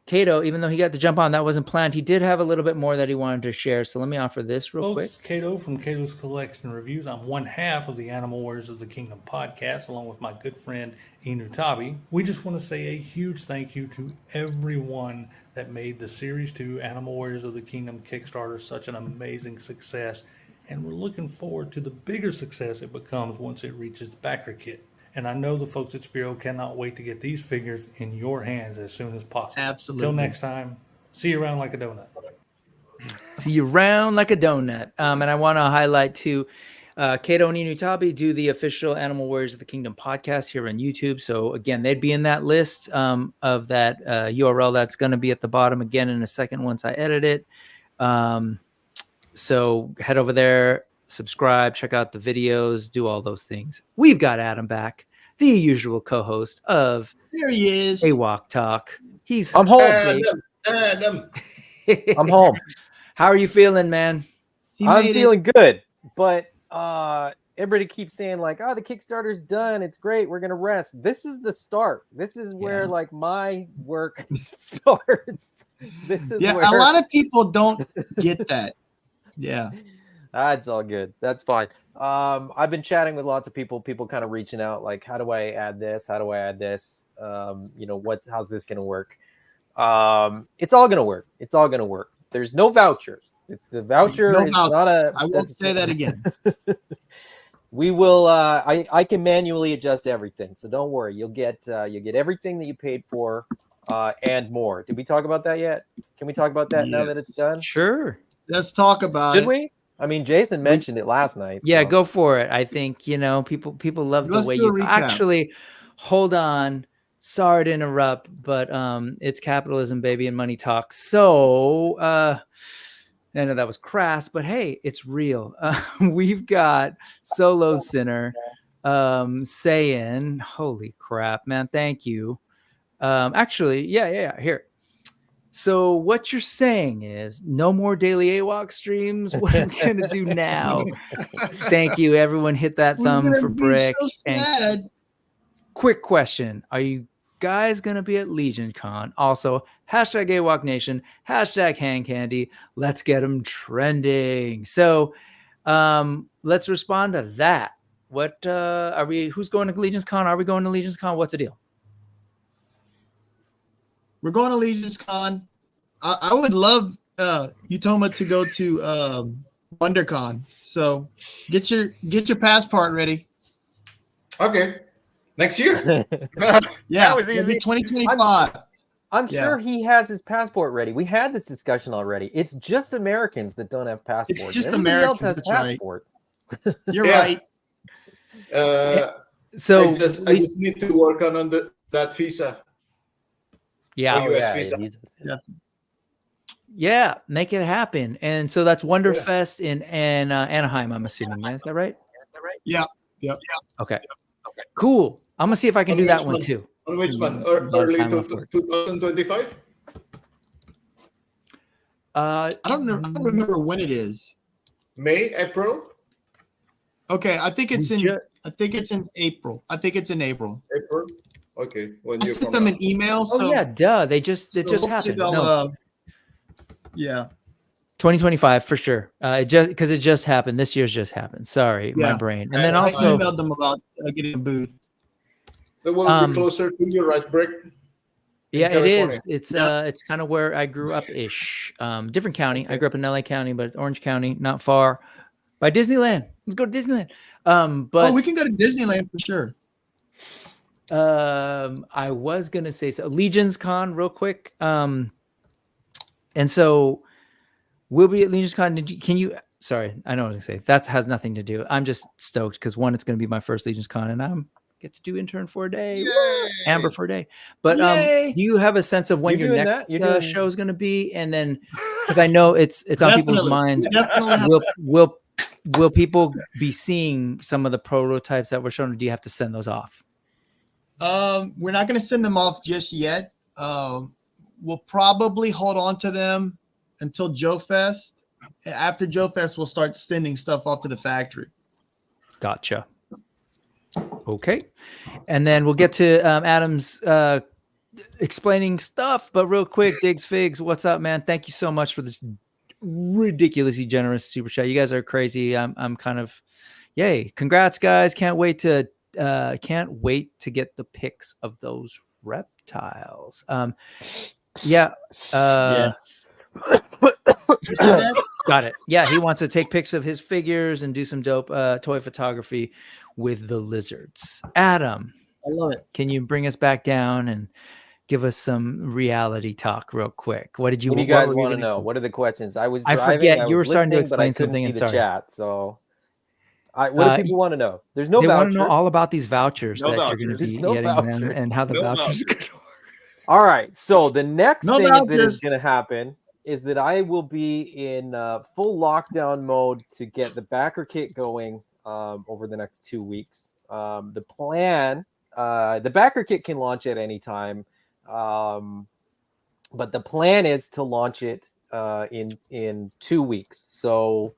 Cato, even though he got to jump on, that wasn't planned. He did have a little bit more that he wanted to share. So let me offer this real quick. Cato from Cato's Collection Reviews. I'm one half of the Animal Warriors of the Kingdom podcast, along with my good friend Inutabi. We just want to say a huge thank you to everyone that made the Series 2 Animal Warriors of the Kingdom Kickstarter such an amazing success. And we're looking forward to the bigger success it becomes once it reaches the backer kit. And I know the folks at Spero cannot wait to get these figures in your hands as soon as possible. Absolutely. Till next time, see you around like a donut. See you around like a donut. And I want to highlight too, Cato and Inutabi do the official Animal Warriors of the Kingdom podcast here on YouTube. So again, they'd be in that list of that URL that's going to be at the bottom again in a second once I edit it. So head over there, subscribe, check out the videos, do all those things. We've got Adam back, the usual co-host of There he is. AWOK Talk. I'm home. Adam. I'm home. How are you feeling, man? I'm feeling good, but everybody keeps saying like, "Oh, the Kickstarter's done. It's great. We're gonna rest." This is the start. This is where like my work starts. This is where... a lot of people don't get that. Yeah. That's all good. That's fine. I've been chatting with lots of people kind of reaching out like, how do I add this? How do I add this? How's this going to work? It's all going to work. It's all going to work. There's no vouchers. The voucher is not a... I won't say that again. We will, I can manually adjust everything. So don't worry. You'll get everything that you paid for and more. Did we talk about that yet? Can we talk about that now that it's done? Sure. Let's talk about it. Should we? I mean, Jason mentioned it last night. Yeah, go for it. I think, people love the way you actually hold on. Sorry to interrupt, but it's capitalism, baby, and money talk. So I know that was crass, but hey, it's real. We've got Solo Sinner saying, holy crap, man, thank you. Actually, yeah, here. So what you're saying is no more daily AWOK streams. What are we going to do now? Thank you. Everyone hit that thumb for Brick. So sad. Quick question. Are you guys going to be at Legion Con? Also, hashtag AWOK Nation, hashtag hand candy. Let's get them trending. So let's respond to that. What who's going to Legion's Con? Are we going to Legion's Con? What's the deal? We're going to Legion's Con. I would love Utama to go to WonderCon. So get your passport ready. Okay. Next year? Yeah, that was easy. 2025. I'm sure he has his passport ready. We had this discussion already. It's just Americans that don't have passports. It's just Everybody Americans. else has passports. Right. You're right. So I just need to work on that visa. Yeah. Yeah, make it happen. And so that's Wonderfest in Anaheim, I'm assuming. Yeah, is that right? Yeah. Okay. Cool. I'm gonna see if I can do that one too. On which one? Early 2025? I don't remember when it is. May, April? Okay, I think it's in April. April. Okay. I sent them an email. So, oh yeah, duh. It just happened. No. Yeah. 2025 for sure. It just happened. This year's just happened. Sorry, my brain. And then also I emailed them about getting a booth. It will be closer to you, right, Brick? Yeah, it is. It's kind of where I grew up ish. Different county. Okay. I grew up in LA County, but it's Orange County, not far. By Disneyland. Let's go to Disneyland. But we can go to Disneyland for sure. I was gonna say so. Legion's Con, real quick. And so we'll be at Legion's Con. Sorry, I know what I was gonna say. That has nothing to do. I'm just stoked because one, it's gonna be my first Legion's Con, and I'm get to do intern for a day. Yay! Amber for a day. But do you have a sense of when your next show is going to be? And then, because I know it's on people's minds, will people be seeing some of the prototypes that were shown, or do you have to send those off? We're not going to send them off just yet. We'll probably hold on to them until Joe Fest. After Joe Fest, we'll start sending stuff off to the factory. Gotcha. Okay. And then we'll get to Adam's explaining stuff, but real quick, Diggs Figs, what's up, man? Thank you so much for this ridiculously generous super chat. You guys are crazy. I'm kind of, yay. Congrats, guys. Can't wait to get the pics of those reptiles. Yes. Got it. Yeah, he wants to take pics of his figures and do some dope toy photography with the lizards. Adam, I love it. Can you bring us back down and give us some reality talk real quick? What do you guys want to know? What are the questions? I forget. You were starting to explain something in the chat. So what do people want to know? There's no vouchers. They want to know all vouchers. about these vouchers that you're going to be getting them and how the vouchers go. All right. So the next thing that is going to happen is that I will be in full lockdown mode to get the backer kit going over the next 2 weeks. The plan, the backer kit can launch at any time, but the plan is to launch it in 2 weeks. So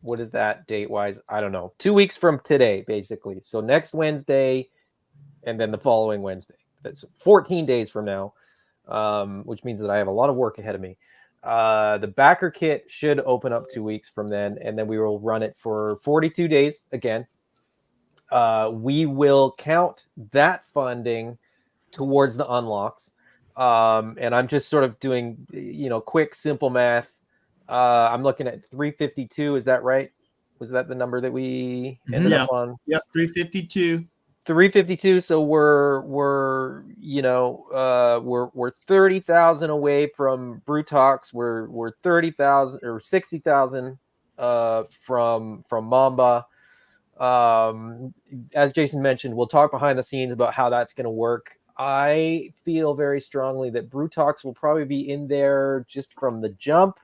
what is that date wise? I don't know. 2 weeks from today, basically. So next Wednesday and then the following Wednesday. That's 14 days from now. Which means that I have a lot of work ahead of me. The backer kit should open up 2 weeks from then, and then we will run it for 42 days again. We will count that funding towards the unlocks. And I'm just sort of doing, quick, simple math. I'm looking at 352. Is that right? Was that the number that we ended up on? Yep, 352. 352. So we're 30,000 away from Brutox. We're 30,000 or 60,000 from Mamba. As Jason mentioned, we'll talk behind the scenes about how that's going to work. I feel very strongly that Brutox will probably be in there just from the jump,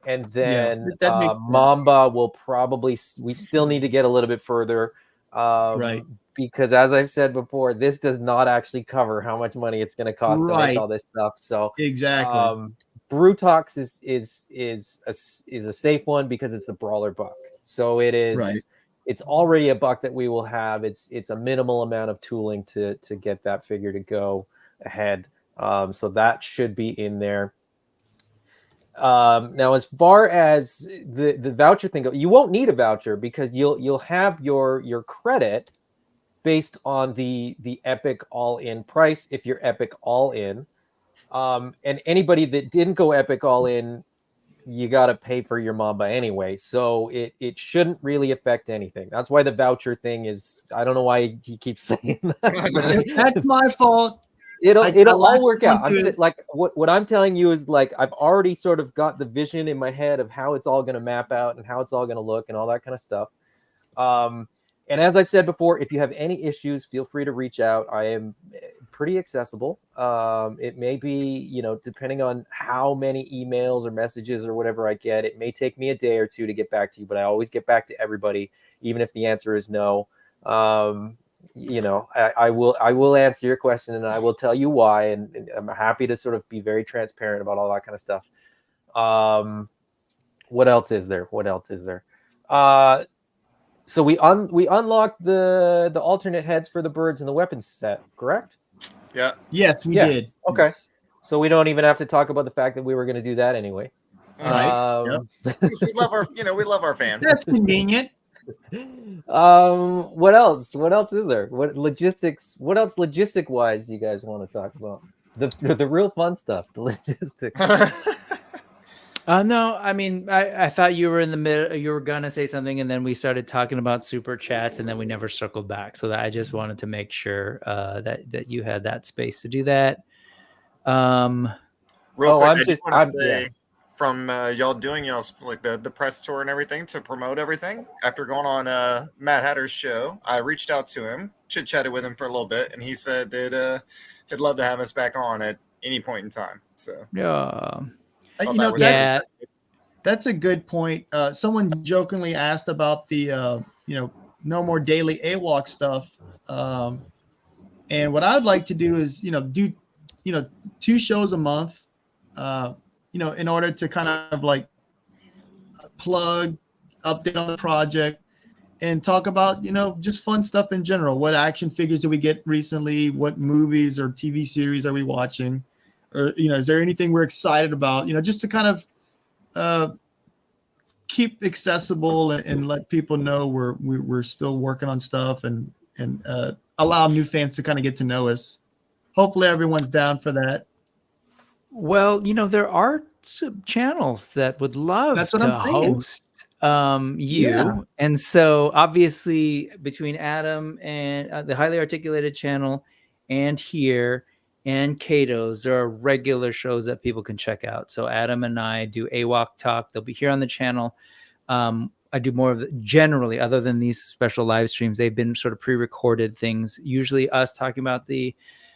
and then Mamba will probably. We still need to get a little bit further. Right. Because as I've said before, this does not actually cover how much money it's going to cost to make all this stuff. So exactly, Brutox is a safe one because it's the brawler buck. So it is. Right. It's already a buck that we will have. It's a minimal amount of tooling to get that figure to go ahead. So that should be in there. Now, as far as the voucher thing goes, you won't need a voucher because you'll have your credit based on the Epic all-in price if you're Epic all-in. And anybody that didn't go Epic all-in, you got to pay for your Mamba anyway. So it shouldn't really affect anything. That's why the voucher thing is, I don't know why he keeps saying that. That's my fault. It'll all work out. What I'm telling you is I've already sort of got the vision in my head of how it's all going to map out and how it's all going to look and all that kind of stuff. And as I've said before, if you have any issues, feel free to reach out. I am pretty accessible. It may be, depending on how many emails or messages or whatever I get, it may take me a day or two to get back to you, but I always get back to everybody, even if the answer is no. I will answer your question and I will tell you why. And I'm happy to sort of be very transparent about all that kind of stuff. What else is there? So we unlocked the alternate heads for the birds and the weapons set, correct? Yeah. Yes, we did. Okay. Yes. So we don't even have to talk about the fact that we were going to do that anyway. Right. We love our fans. That's convenient. What else? What else is there? What else logistic wise you guys want to talk about? The real fun stuff, the logistics. No, I mean, I thought you were in the middle. You were gonna say something, and then we started talking about super chats, and then we never circled back. So that I just wanted to make sure that you had that space to do that. Real quick, I just want to say from y'all doing y'all's like the press tour and everything to promote everything. After going on Mad Hatter's show, I reached out to him, chit chatted with him for a little bit, and he said that he'd love to have us back on at any point in time. So yeah, that's a good point. Someone jokingly asked about the no more daily AWOK stuff, and what I'd like to do is do 2 shows a month, in order to kind of like plug, update on the project, and talk about just fun stuff in general. What action figures did we get recently? What movies or TV series are we watching? Or is there anything we're excited about? Just to kind of keep accessible and let people know we're still working on stuff and allow new fans to kind of get to know us. Hopefully everyone's down for that. Well, there are some channels that would love to host you. And so obviously between Adam and the Highly Articulated channel and here and Kato's, there are regular shows that people can check out. So Adam and I do AWOK Talk. They'll be here on the channel. I do more of the, generally, other than these special live streams, they've been sort of pre-recorded things, usually us talking about the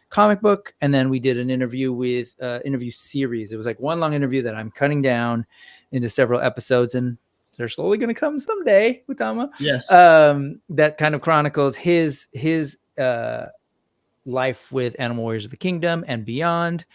comic book. And then we did an interview with interview series. It was like one long interview that I'm cutting down into several episodes, and they're slowly going to come someday, Utama. Yes. That kind of chronicles his life with Animal Warriors of the Kingdom and beyond.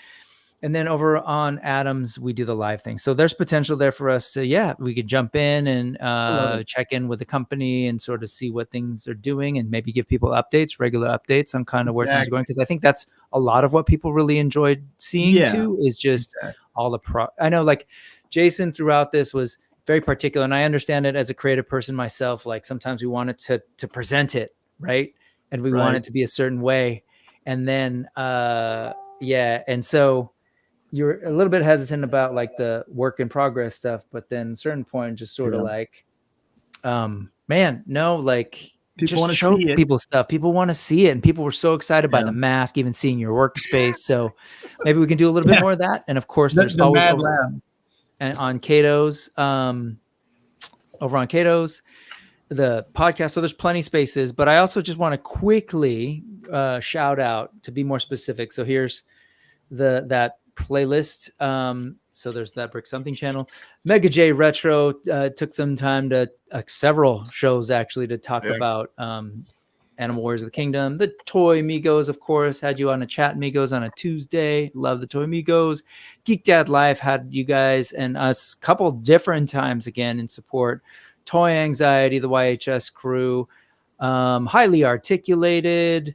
And then over on Adam's, we do the live thing. So there's potential there for us to, we could jump in and check in with the company and sort of see what things are doing and maybe give people updates, regular updates on kind of where things are going. Because I think that's a lot of what people really enjoyed seeing too, is just all the I know like Jason throughout this was very particular, and I understand it as a creative person myself. Like sometimes we wanted to present it, right? And we want it to be a certain way. And then, and so you're a little bit hesitant about like the work in progress stuff, but then certain point just sort of like, man, no, like people want to show people stuff. People want to see it. And people were so excited by the mask, even seeing your workspace. So maybe we can do a little bit more of that. And of course there's always and on Kato's, over on Kato's, the podcast. So there's plenty spaces, but I also just want to quickly shout out to be more specific. So here's that playlist. So there's that Brick Something channel. Mega J Retro took some time to several shows actually to talk about Animal Warriors of the Kingdom. The Toy Migos, of course, had you on a chat Migos on a Tuesday. Love the Toy Migos. Geek Dad Live had you guys and us a couple different times again in support. Toy Anxiety, the YHS crew. Highly Articulated.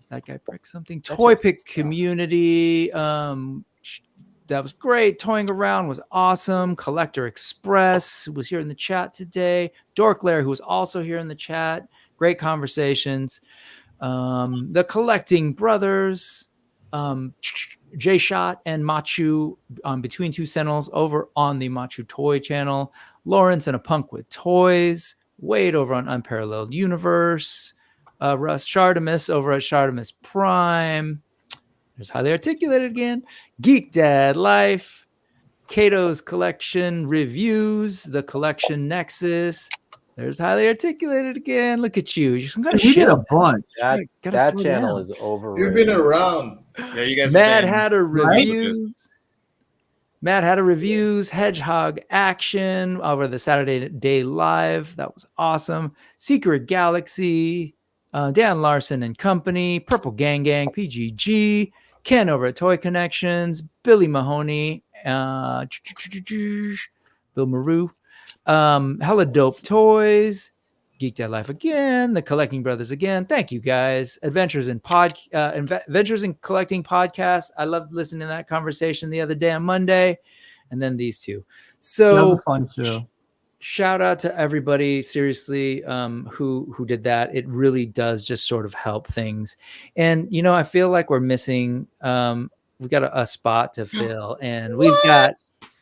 That guy Brick Something. Toy Pick Community. That was great. Toying Around was awesome. Collector Express was here in the chat today. Dorklair, who was also here in the chat. Great conversations. The Collecting Brothers, J Shot and Machu on Between Two Sentinels over on the Machu Toy channel. Lawrence and a Punk with Toys. Wade over on Unparalleled Universe. Russ Shardamus over at Shardamus Prime. There's Highly Articulated again. Geek Dad Life. Kato's Collection Reviews. The Collection Nexus. There's Highly Articulated again. Look at you. You got to shit a bunch. That channel is overrated. You've been around. Yeah, you guys. Mad Hatter Reviews. Mad Hatter Reviews. Hedgehog Action over the Saturday Day Live. That was awesome. Secret Galaxy. Dan Larson and Company. Purple Gang Gang. PGG. Ken over at Toy Connections. Billy Mahoney. Bill Maru. Hella Dope Toys. Geek Dad Life again. The Collecting Brothers again. Thank you guys. Adventures in Collecting podcast. I loved listening to that conversation the other day on Monday, and then these two. So that was a fun show. Shout out to everybody, seriously, who did that. It really does just sort of help things. And I feel like we're missing. We got a spot to fill, and we've got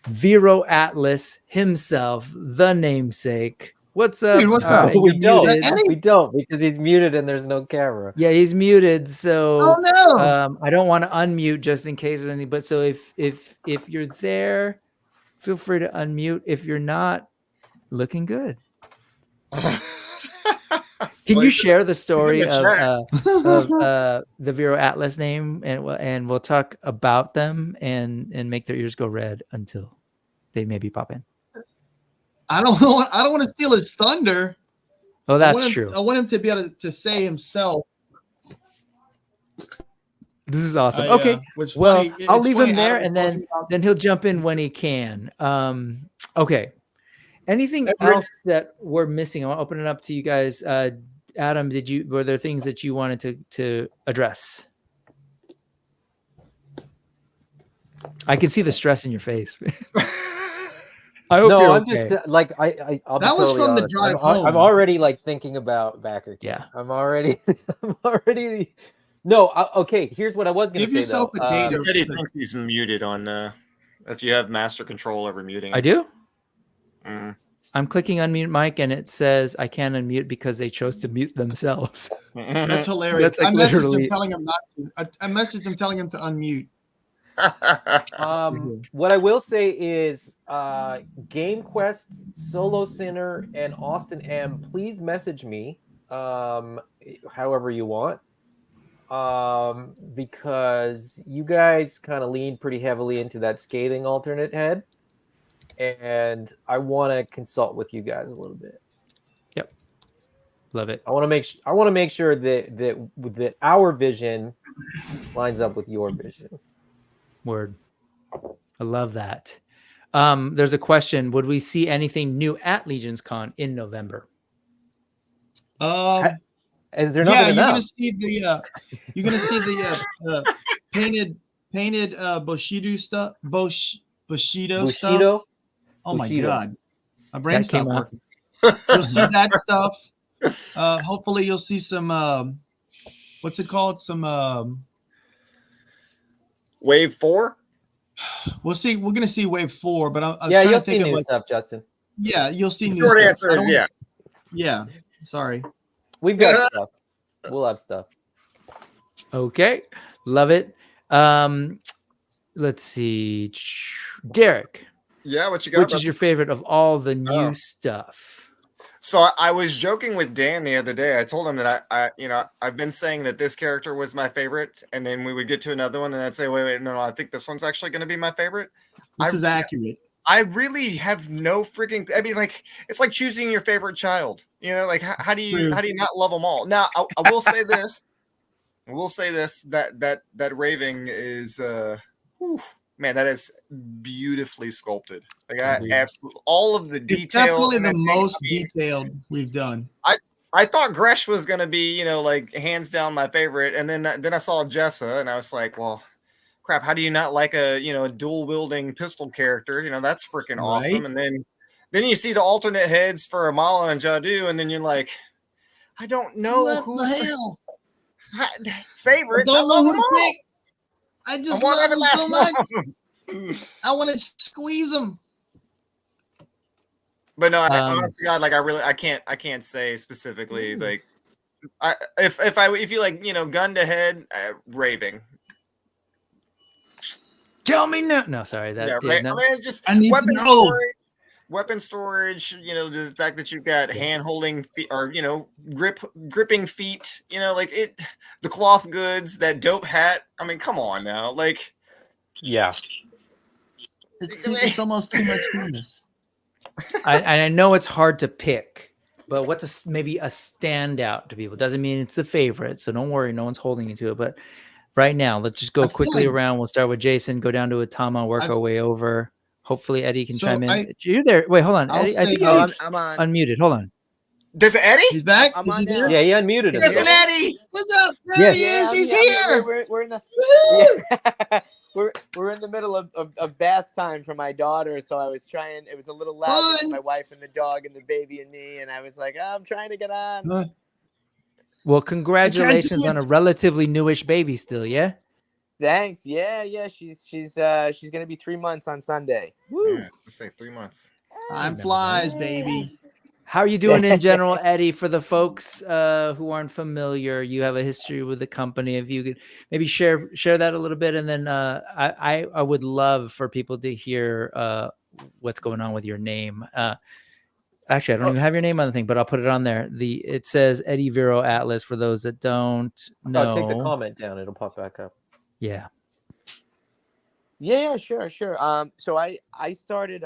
Vero Atlas himself, the namesake. What's up? Dude, what's up? We don't because he's muted and there's no camera. Yeah, he's muted. So no. I don't want to unmute just in case of anything. But so if you're there, feel free to unmute if you're not looking good. Can you share the story of the Vero Atlas name, and we'll talk about them and make their ears go red until they maybe pop in. I don't want to steal his thunder. Oh, that's true. I want him to be able to say himself. This is awesome. Okay, well, I'll leave him there, and then he'll jump in when he can. Okay. Anything else that we're missing? I'll open it up to you guys. Adam, were there things that you wanted to address? I can see the stress in your face. I hope you're I'm okay. just like I'll that be was totally from honest. the drive home. I'm already like thinking about backer. Yeah, I'm already. No, okay. Here's what I was going to say. Give yourself though. a date. He said he thinks he's muted on. If you have master control over muting. I do. Mm. I'm clicking unmute mic, and it says I can't unmute because they chose to mute themselves. That's hilarious. That's like I messaged literally... him telling him not to. I messaged him telling him to unmute. What I will say is Game Quest, Solo Sinner, and Austin M, please message me however you want, because you guys kind of lean pretty heavily into that scathing alternate head, and I want to consult with you guys a little bit. Yep, love it. I want to make sure that our vision lines up with your vision. Word. I love that. There's a question. Would we see anything new at Legions Con in November? Is there nothing you're enough? You're gonna see the painted Bushido stuff. Bushido stuff. Oh my god. My brain stopped working. You'll see that stuff. Hopefully you'll see some what's it called? Some Wave 4? We'll see. We're gonna see Wave 4, but you'll see new stuff, Justin. Yeah, you'll see new Short stuff. answer is yeah. Yeah. Sorry. We've got stuff. We'll have stuff. Okay. Love it. Let's see. Derek. Yeah, what you got? Which is your favorite of all the new stuff? So I was joking with Dan the other day. I told him that I've been saying that this character was my favorite, and then we would get to another one, and I'd say, wait, no, I think this one's actually going to be my favorite. This is accurate. I really have no freaking. I mean, like it's like choosing your favorite child. You know, like how do you not love them all? Now I will say this. That raving is man, that is beautifully sculpted. Like absolutely all of the detail. It's definitely the most detailed we've done. I thought Gresh was gonna be, like hands down my favorite, and then I saw Jessa, and I was like, well, crap, how do you not like a dual wielding pistol character? That's freaking awesome. And then you see the alternate heads for Amala and Jadu, and then you're like, I don't know what who's the hell favorite. I don't know who to pick. I just love them so much. I want to squeeze them. But no, honestly, God, like I can't say specifically. Like, if you like, gun to head, raving. Tell me no, sorry. That right. No. I mean, just weapon storage. The fact that you've got hand holding feet, or gripping feet. The cloth goods, that dope hat. I mean, come on now, like. Yeah. It's almost too much goodness. I know it's hard to pick, but what's maybe a standout to people? Doesn't mean it's the favorite, so don't worry, no one's holding you to it. But right now, let's just go quickly around. We'll start with Jason, go down to Utama, work our way over. Hopefully, Eddie can chime in. You're there. Wait, hold on. Eddie, I think I'm on. Unmuted. Hold on. There's Eddie? He's back. I'm on now. Yeah, he unmuted him. There's an Eddie. What's up? There he is. He's here. We're in the. We're in the middle of bath time for my daughter, so I was trying. It was a little loud with my wife and the dog and the baby and me, and I was like, I'm trying to get on. Well, congratulations on a relatively newish baby still, yeah? Thanks. Yeah. She's gonna be 3 months on Sunday. Woo. Yeah, let's say 3 months. Time flies, baby. How are you doing in general, Eddie? For the folks who aren't familiar, you have a history with the company. If you could maybe share that a little bit, and then I would love for people to hear what's going on with your name. Actually, I don't even have your name on the thing, but I'll put it on there. It says Eddie Vero Atlas for those that don't know. Oh, take the comment down; it'll pop back up. Yeah. Yeah, sure. So I started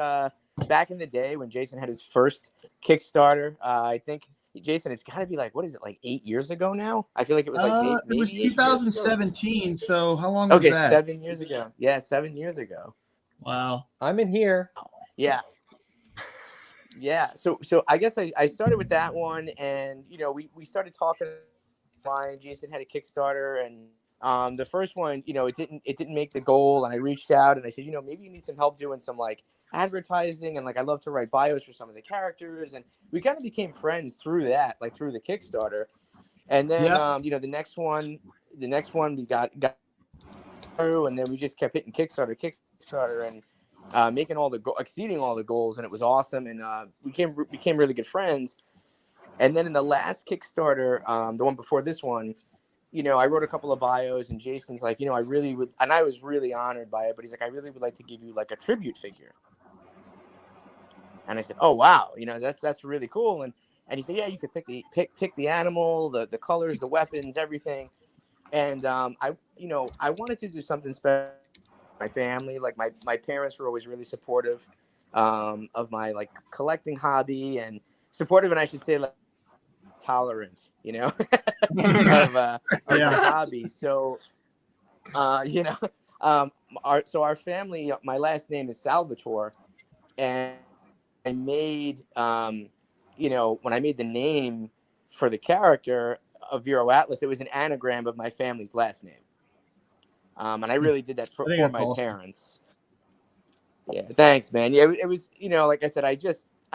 back in the day when Jason had his first Kickstarter. I think Jason, it's got to be like, what is it, like 8 years ago now? I feel like it was like maybe it was 2017. So how long was that? that? 7 years ago. Yeah, 7 years ago. Wow. I'm in here. Yeah. Yeah. So I guess I started with that one, and we started talking. Jason had a Kickstarter, and the first one, it didn't make the goal, and I reached out and I said, maybe you need some help doing some like advertising, and like I love to write bios for some of the characters, and we kind of became friends through that, like through the Kickstarter. And then the next one we got through, and then we just kept hitting Kickstarter and making exceeding all the goals, and it was awesome, and we became really good friends. And then in the last Kickstarter, the one before this one, I wrote a couple of bios, and Jason's like, I really would, and I was really honored by it, but he's like, I really would like to give you like a tribute figure. And I said, oh wow, that's really cool. And he said, yeah, you could pick the animal, the colors, the weapons, everything. And I wanted to do something special for my family. Like my parents were always really supportive of my like collecting hobby, and supportive, and I should say like tolerant, of my hobby. So our family, my last name is Salvatore, and I made when I made the name for the character of Vero Atlas, it was an anagram of my family's last name, and I really did that for my parents. Yeah, thanks, man. Yeah, it was, like I said, I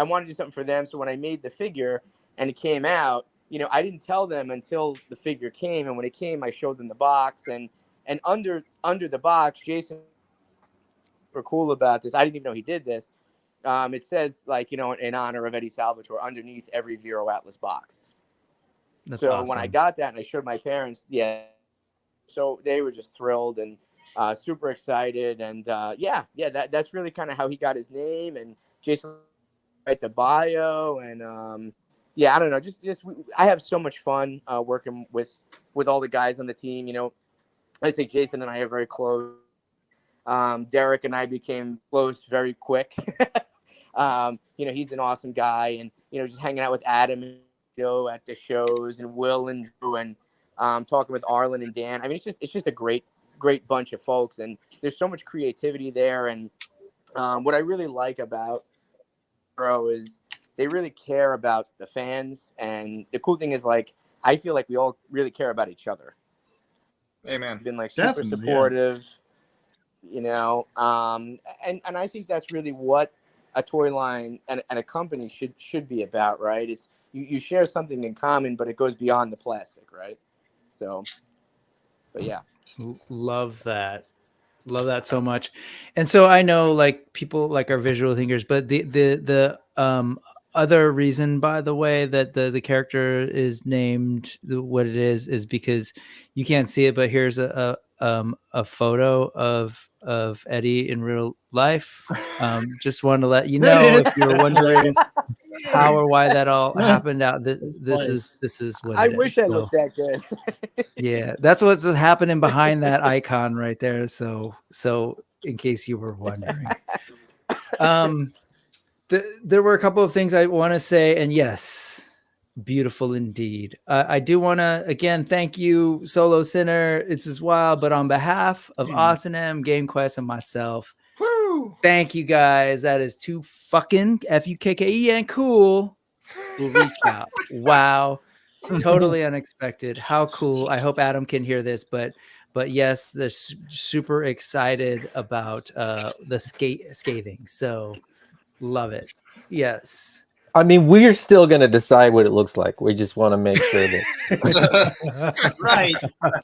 wanted to do something for them. So when I made the figure and it came out, I didn't tell them until the figure came. And when it came, I showed them the box, and under the box, Jason were cool about this. I didn't even know he did this. It says like, in honor of Eddie Salvatore underneath every Vero Atlas box. That's so awesome. When I got that and I showed my parents, so they were just thrilled and super excited. And that's really kind of how he got his name. And Jason write the bio, and I don't know, just I have so much fun working with all the guys on the team. I say Jason and I are very close. Derek and I became close very quick. He's an awesome guy, and just hanging out with Adam at the shows, and Will and Drew, and talking with Arlen and Dan. I mean, it's just a great bunch of folks, and there's so much creativity there. And what I really like about Spero is they really care about the fans, and the cool thing is, like, I feel like we all really care about each other. Amen. Been like super supportive, and I think that's really what a toy line and a company should be about, right? It's you share something in common, but it goes beyond the plastic, right? So, but yeah. Love that so much. And so I know, like, people like our visual thinkers, but the other reason, by the way, that the character is named what it is because you can't see it, but here's a photo of Eddie in real life. Just wanted to let you know if you were wondering how or why that all happened out. This is what I wish I looked that good. Yeah, that's what's happening behind that icon right there. So in case you were wondering, there were a couple of things I want to say, and yes, beautiful indeed. I do want to again thank you, Solo Sinner. It's as wild, but on behalf of Austin M, Game Quest, and myself, thank you guys. That is too fucking FUKKE and cool. We'll reach out. Wow. Totally unexpected. How cool. I hope Adam can hear this, but yes, they're super excited about the scathing. So love it. Yes. I mean, we're still going to decide what it looks like. We just want to make sure that right.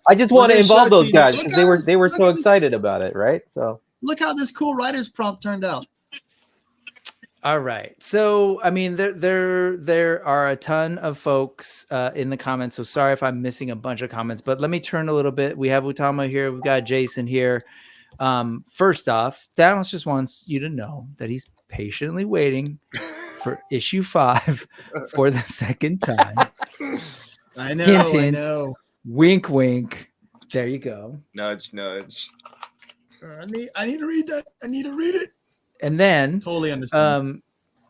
I just want to involve those guys because they were so excited about it, right? So look how this cool writer's prompt turned out. All right. So, I mean, there are a ton of folks in the comments. So sorry if I'm missing a bunch of comments, but let me turn a little bit. We have Utama here. We've got Jason here. First off, Thanos just wants you to know that he's patiently waiting for issue 5 for the second time. I know. Hint, hint. I know. Wink, wink. There you go. Nudge, nudge. I need to read that. I need to read it. And then totally understand.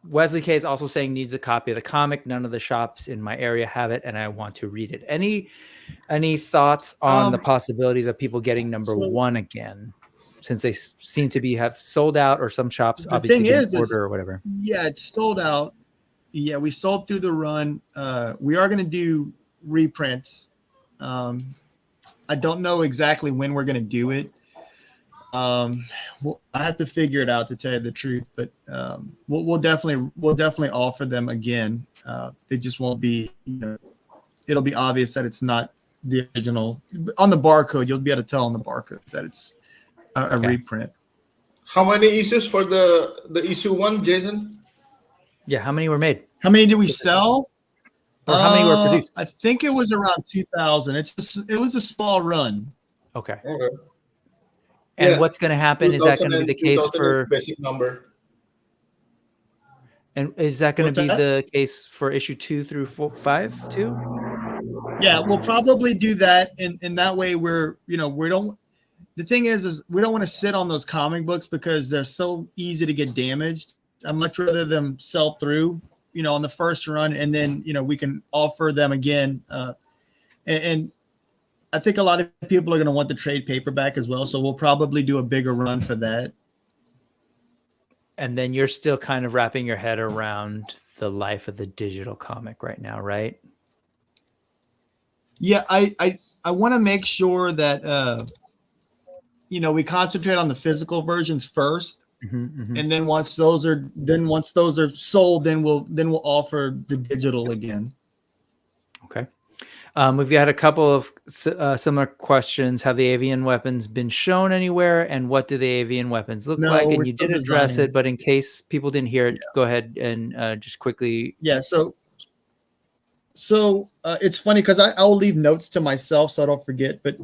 Wesley K is also saying needs a copy of the comic. None of the shops in my area have it, and I want to read it. Any thoughts on the possibilities of people getting number 1 again, since they seem to have sold out, or some shops obviously didn't order or whatever? Yeah, it's sold out. Yeah, we sold through the run. We are going to do reprints. I don't know exactly when we're going to do it. Well, I have to figure it out, to tell you the truth, but we'll definitely offer them again. They just won't be, it'll be obvious that it's not the original. On the barcode, you'll be able to tell on the barcode that it's a reprint. How many issues for the issue 1, Jason? Yeah, how many were made? How many did we sell? Or how many were produced? I think it was around 2,000. It was a small run. Okay. Okay. And what's going to happen? Is that going to be the case for basic number? And is that going to be the case for issue 2 through 5 too? Yeah, we'll probably do that, and that way the thing is we don't want to sit on those comic books because they're so easy to get damaged. I'd much rather them sell through, on the first run, and then we can offer them again. And I think a lot of people are going to want the trade paperback as well, so we'll probably do a bigger run for that. And then you're still kind of wrapping your head around the life of the digital comic right now, right? Yeah, I want to make sure that we concentrate on the physical versions first. And then once those are sold, then we'll offer the digital again. Okay. We've got a couple of similar questions. Have the avian weapons been shown anywhere, and what do the avian weapons look like? And you did address it, but in case people didn't hear it, go ahead and just quickly. Yeah. So it's funny because I'll leave notes to myself so I don't forget. But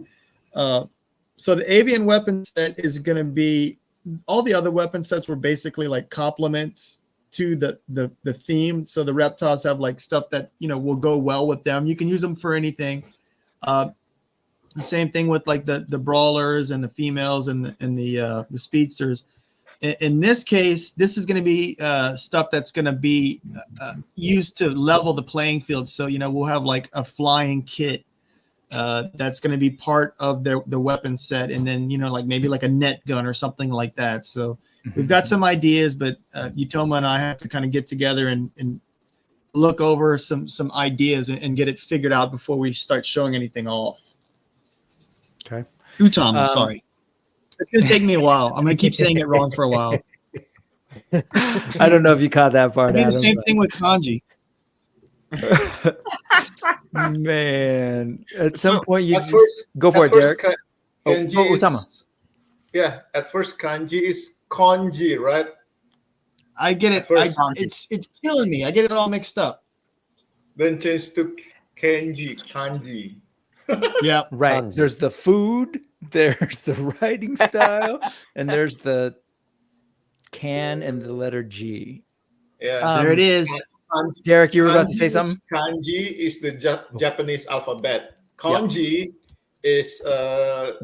so the avian weapon set is going to be, all the other weapon sets were basically like complements to the theme. So the reptiles have like stuff that will go well with them. You can use them for anything. The same thing with like the brawlers and the females and the speedsters. In this case, this is going to be stuff that's going to be used to level the playing field. So we'll have like a flying kit that's going to be part of the weapon set, and then like maybe like a net gun or something like that. So we've got some ideas, but Utama and I have to kind of get together and look over some ideas and get it figured out before we start showing anything off. Okay. Utama, sorry. It's going to take me a while. I'm going to keep saying it wrong for a while. I don't know if you caught that part. I do the same thing with kanji. Man, at some point you go for it, Derek. Utama. Yeah, at first kanji is konji, right? I get it. It's killing me. I get it all mixed up. Then change to kanji. Yeah, right. Kanji. There's the food, there's the writing style, and there's the can and the letter G. Yeah, there it is. Derek, you were about to say something? Kanji is the Japanese alphabet. Konji is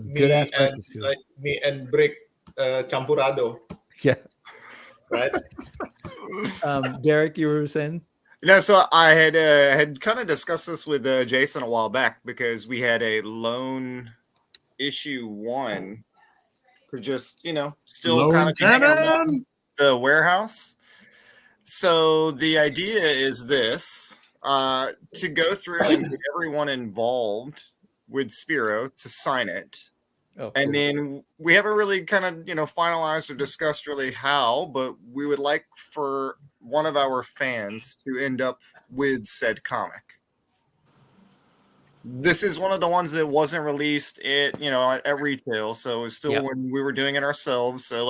me and Brick Champurado. Yeah. Right. Derek, you were saying? So I had kind of discussed this with Jason a while back, because we had a loan issue 1 for just still kind of hanging around the warehouse. So the idea is this, to go through and get everyone involved with Spero to sign it. Oh, and then we haven't really kind of, finalized or discussed really how, but we would like for one of our fans to end up with said comic. This is one of the ones that wasn't released at retail. So it's still when we were doing it ourselves. So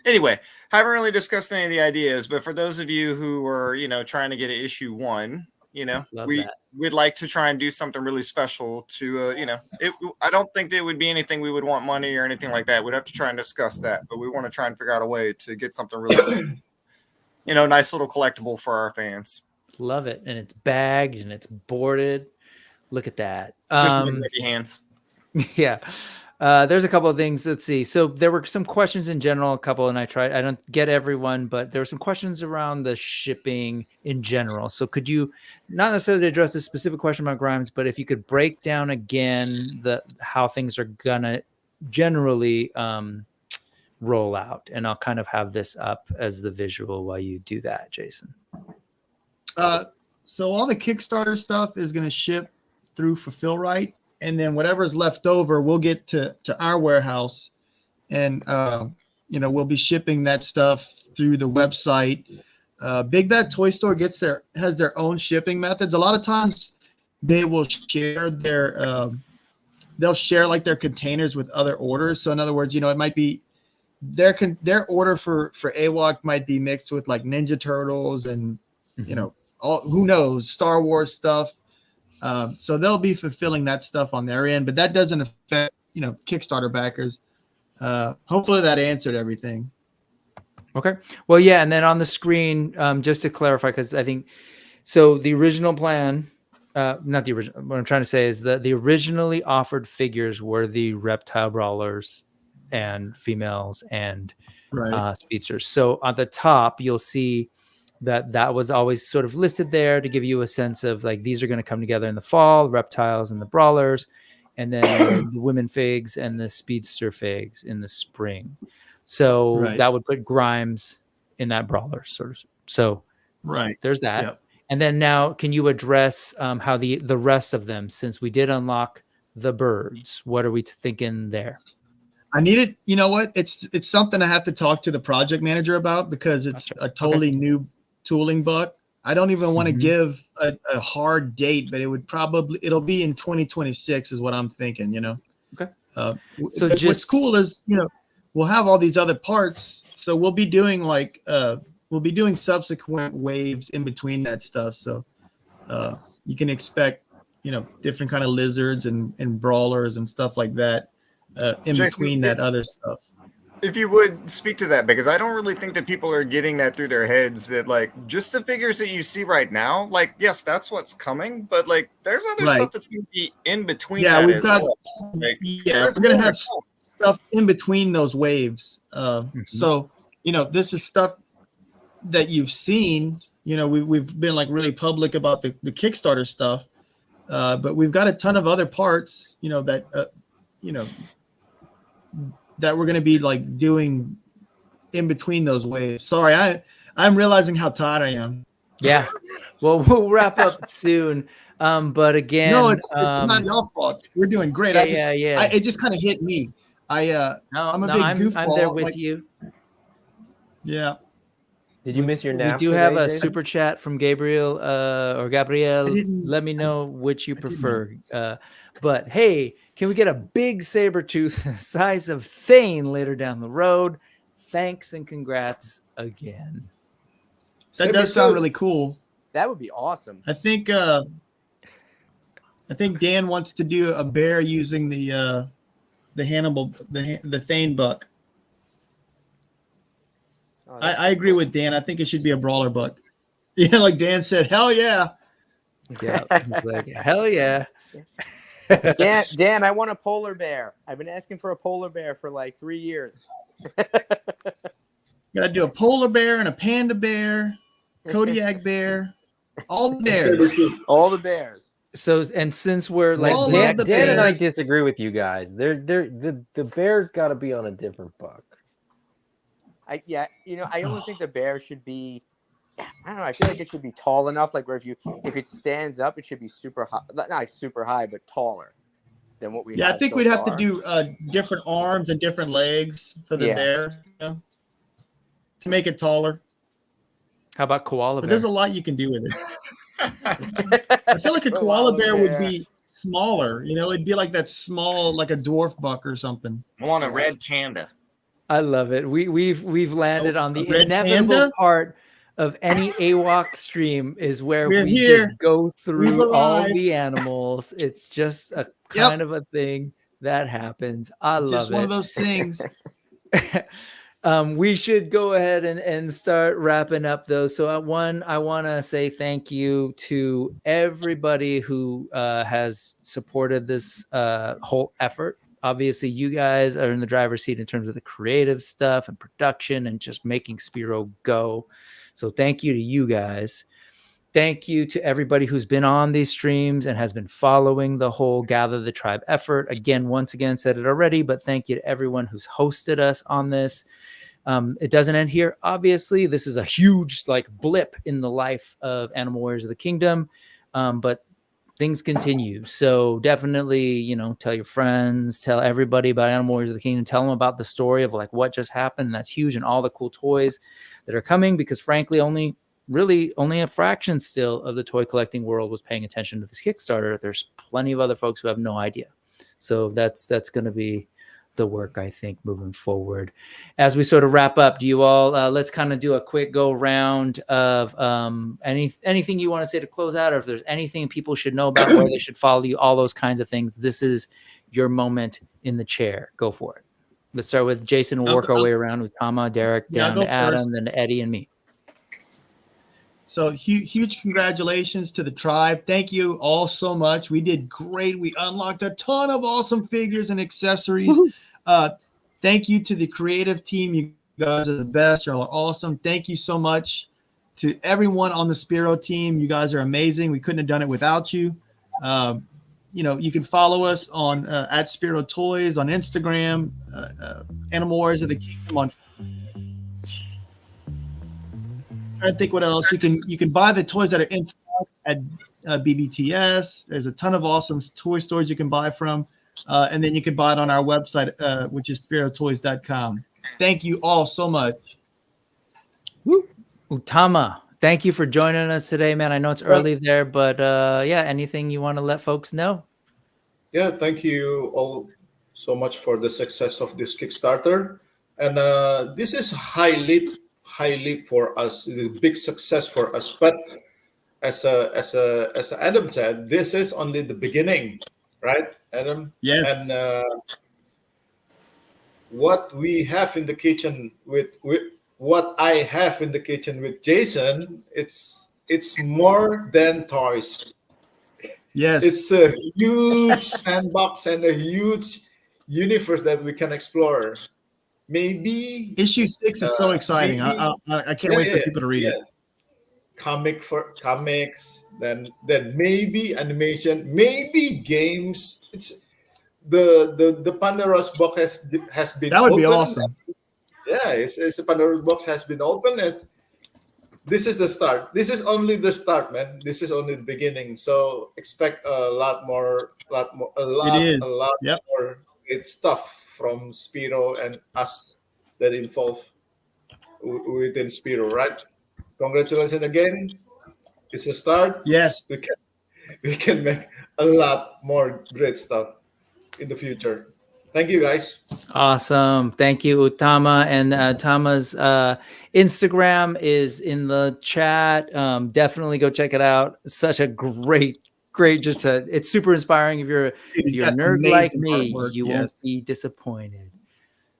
anyway, haven't really discussed any of the ideas, but for those of you who are, trying to get an issue 1, You know, Love we'd that. like to try and do something really special to, you know, I don't think it would be anything we would want money or anything like that. We'd have to try and discuss that, but we want to try and figure out a way to get something really, you know, nice little collectible for our fans. Love it. And it's bagged and it's boarded. Look at that. Just my lucky hands. Yeah. There's a couple of things. Let's see. So there were some questions in general, a couple, and I don't get everyone, but there were some questions around the shipping in general. So could you not necessarily address this specific question about Grimes, but if you could break down again how things are gonna generally roll out, and I'll kind of have this up as the visual while you do that, Jason. So all the Kickstarter stuff is going to ship through Fulfill Right. And then whatever's left over, we'll get to our warehouse, and you know, we'll be shipping that stuff through the website. Big Bad Toy Store has their own shipping methods. A lot of times, they will share they'll share like their containers with other orders. So in other words, you know, it might be their order for AWOK might be mixed with like Ninja Turtles and you know, who knows, Star Wars stuff. So they'll be fulfilling that stuff on their end, but that doesn't affect, you know, Kickstarter backers. Hopefully that answered everything. Okay. Well, yeah. And then on the screen, just to clarify, because I think, so the original plan, not the original, what I'm trying to say is that the originally offered figures were the reptile brawlers and females and speedsters. So at the top, you'll see that was always sort of listed there to give you a sense of like, these are going to come together in the fall, reptiles and the brawlers, and then the women figs and the speedster figs in the spring. So that would put Grimes in that brawler sort of. So there's that. Yep. And then now, can you address how the rest of them, since we did unlock the birds, what are we thinking there? I needed, you know what? It's something I have to talk to the project manager about, because it's a totally new tooling book. I don't even want to give a hard date, but it'll be in 2026 is what I'm thinking, you know? Okay. So what's cool is, you know, we'll have all these other parts. So we'll be doing like, subsequent waves in between that stuff. So you can expect, you know, different kind of lizards and brawlers and stuff like that in Jason, between that other stuff. If you would speak to that, because I don't really think that people are getting that through their heads, that like just the figures that you see right now, like, yes, that's what's coming, but like there's other stuff that's going to be in between. Yeah, we've got, like, we're going to have stuff in between those waves. So, you know, this is stuff that you've seen, you know, we've been like really public about the Kickstarter stuff, but we've got a ton of other parts, you know, that, you know, that we're going to be like doing in between those waves. Sorry, I'm realizing how tired I am. Yeah. Well, we'll wrap up soon. But again, no, it's not your fault. We're doing great. Yeah. It just kind of hit me. I'm a big goofball. I'm there with you. Yeah. Did you miss your nap? We do have a super chat from Gabriel or Gabrielle. Let me know which you prefer. But hey, can we get a big saber tooth the size of Thane later down the road? Thanks and congrats again. That does sound really cool. That would be awesome. I think Dan wants to do a bear using the Hannibal, the Thane buck. Oh, I agree with Dan. I think it should be a brawler buck. Yeah, like Dan said, hell yeah. Yeah, like, hell yeah. Dan, I want a polar bear. I've been asking for a polar bear for like 3 years. Gotta do a polar bear and a panda bear, Kodiak bear, all the bears. All the bears. So, and since we're like Dan and I disagree with you guys. The bear's got to be on a different buck. I almost think the bear should be, I don't know, I feel like it should be tall enough, like where if it stands up, it should be super high, not super high, but taller than what we have. Yeah, I think we'd have to do different arms and different legs for the bear, you know, to make it taller. How about koala bear? But there's a lot you can do with it. I feel like a koala bear would be smaller, you know, it'd be like that small, like a dwarf buck or something. I want a red panda. I love it. We've landed on the inevitable part of any AWOK stream is where We're we here. just go through We've all arrived. the animals. It's just a kind of a thing that happens. I love just it. one of those things. We should go ahead and start wrapping up though. So I want to say thank you to everybody who has supported this whole effort. Obviously, you guys are in the driver's seat in terms of the creative stuff and production and just making Spero go. So thank you to you guys. Thank you to everybody who's been on these streams and has been following the whole Gather the Tribe effort. Again, once again, said it already, but thank you to everyone who's hosted us on this. It doesn't end here. Obviously, this is a huge blip in the life of Animal Warriors of the Kingdom, but things continue. So definitely, tell your friends, tell everybody about Animal Warriors of the Kingdom, tell them about the story of what just happened. And that's huge, and all the cool toys that are coming, because frankly, only a fraction still of the toy collecting world was paying attention to this Kickstarter. There's plenty of other folks who have no idea. So that's going to be the work, I think, moving forward. As we sort of wrap up, do you all let's kind of do a quick go round of anything you want to say to close out, or if there's anything people should know about, where they should follow you, all those kinds of things. This is your moment in the chair. Go for it. Let's start with Jason. We'll work our way around with Utama, Derek, down to Adam, then to Eddie and me. So huge congratulations to the tribe. Thank you all so much. We did great. We unlocked a ton of awesome figures and accessories. Thank you to the creative team. You guys are the best. Y'all are awesome. Thank you so much to everyone on the Spero team. You guys are amazing. We couldn't have done it without you. You can follow us on at sperotoys on Instagram, Animal Warriors of the Kingdom on. I think what else you can buy the toys that are in stock at BBTS. There's a ton of awesome toy stores you can buy from, and then you can buy it on our website, which is sperotoys.com. Thank you all so much. Woo. Utama, thank you for joining us today, man. I know it's early there, but anything you want to let folks know? Yeah, thank you all so much for the success of this Kickstarter, and this is highly for us, a big success for us. But as Adam said, this is only the beginning, right, Adam? Yes. And what we have in the kitchen with what I have in the kitchen with Jason, it's more than toys. Yes, it's a huge sandbox and a huge universe that we can explore. Maybe issue 6 is so exciting. I can't wait for people to read it. Comics, then maybe animation, maybe games. It's the Pandora's box has been. That would opened. Be awesome. Yeah, it's the Pandora's box has been opened. And this is the start. This is only the start, man. This is only the beginning. So expect a lot more great stuff from Spero and us that involve within Spero, right? Congratulations again. It's a start. Yes. We can make a lot more great stuff in the future. Thank you, guys. Awesome. Thank you, Utama. And Utama's Instagram is in the chat. Definitely go check it out. Such a great, it's super inspiring. If you're a nerd like me, you won't be disappointed.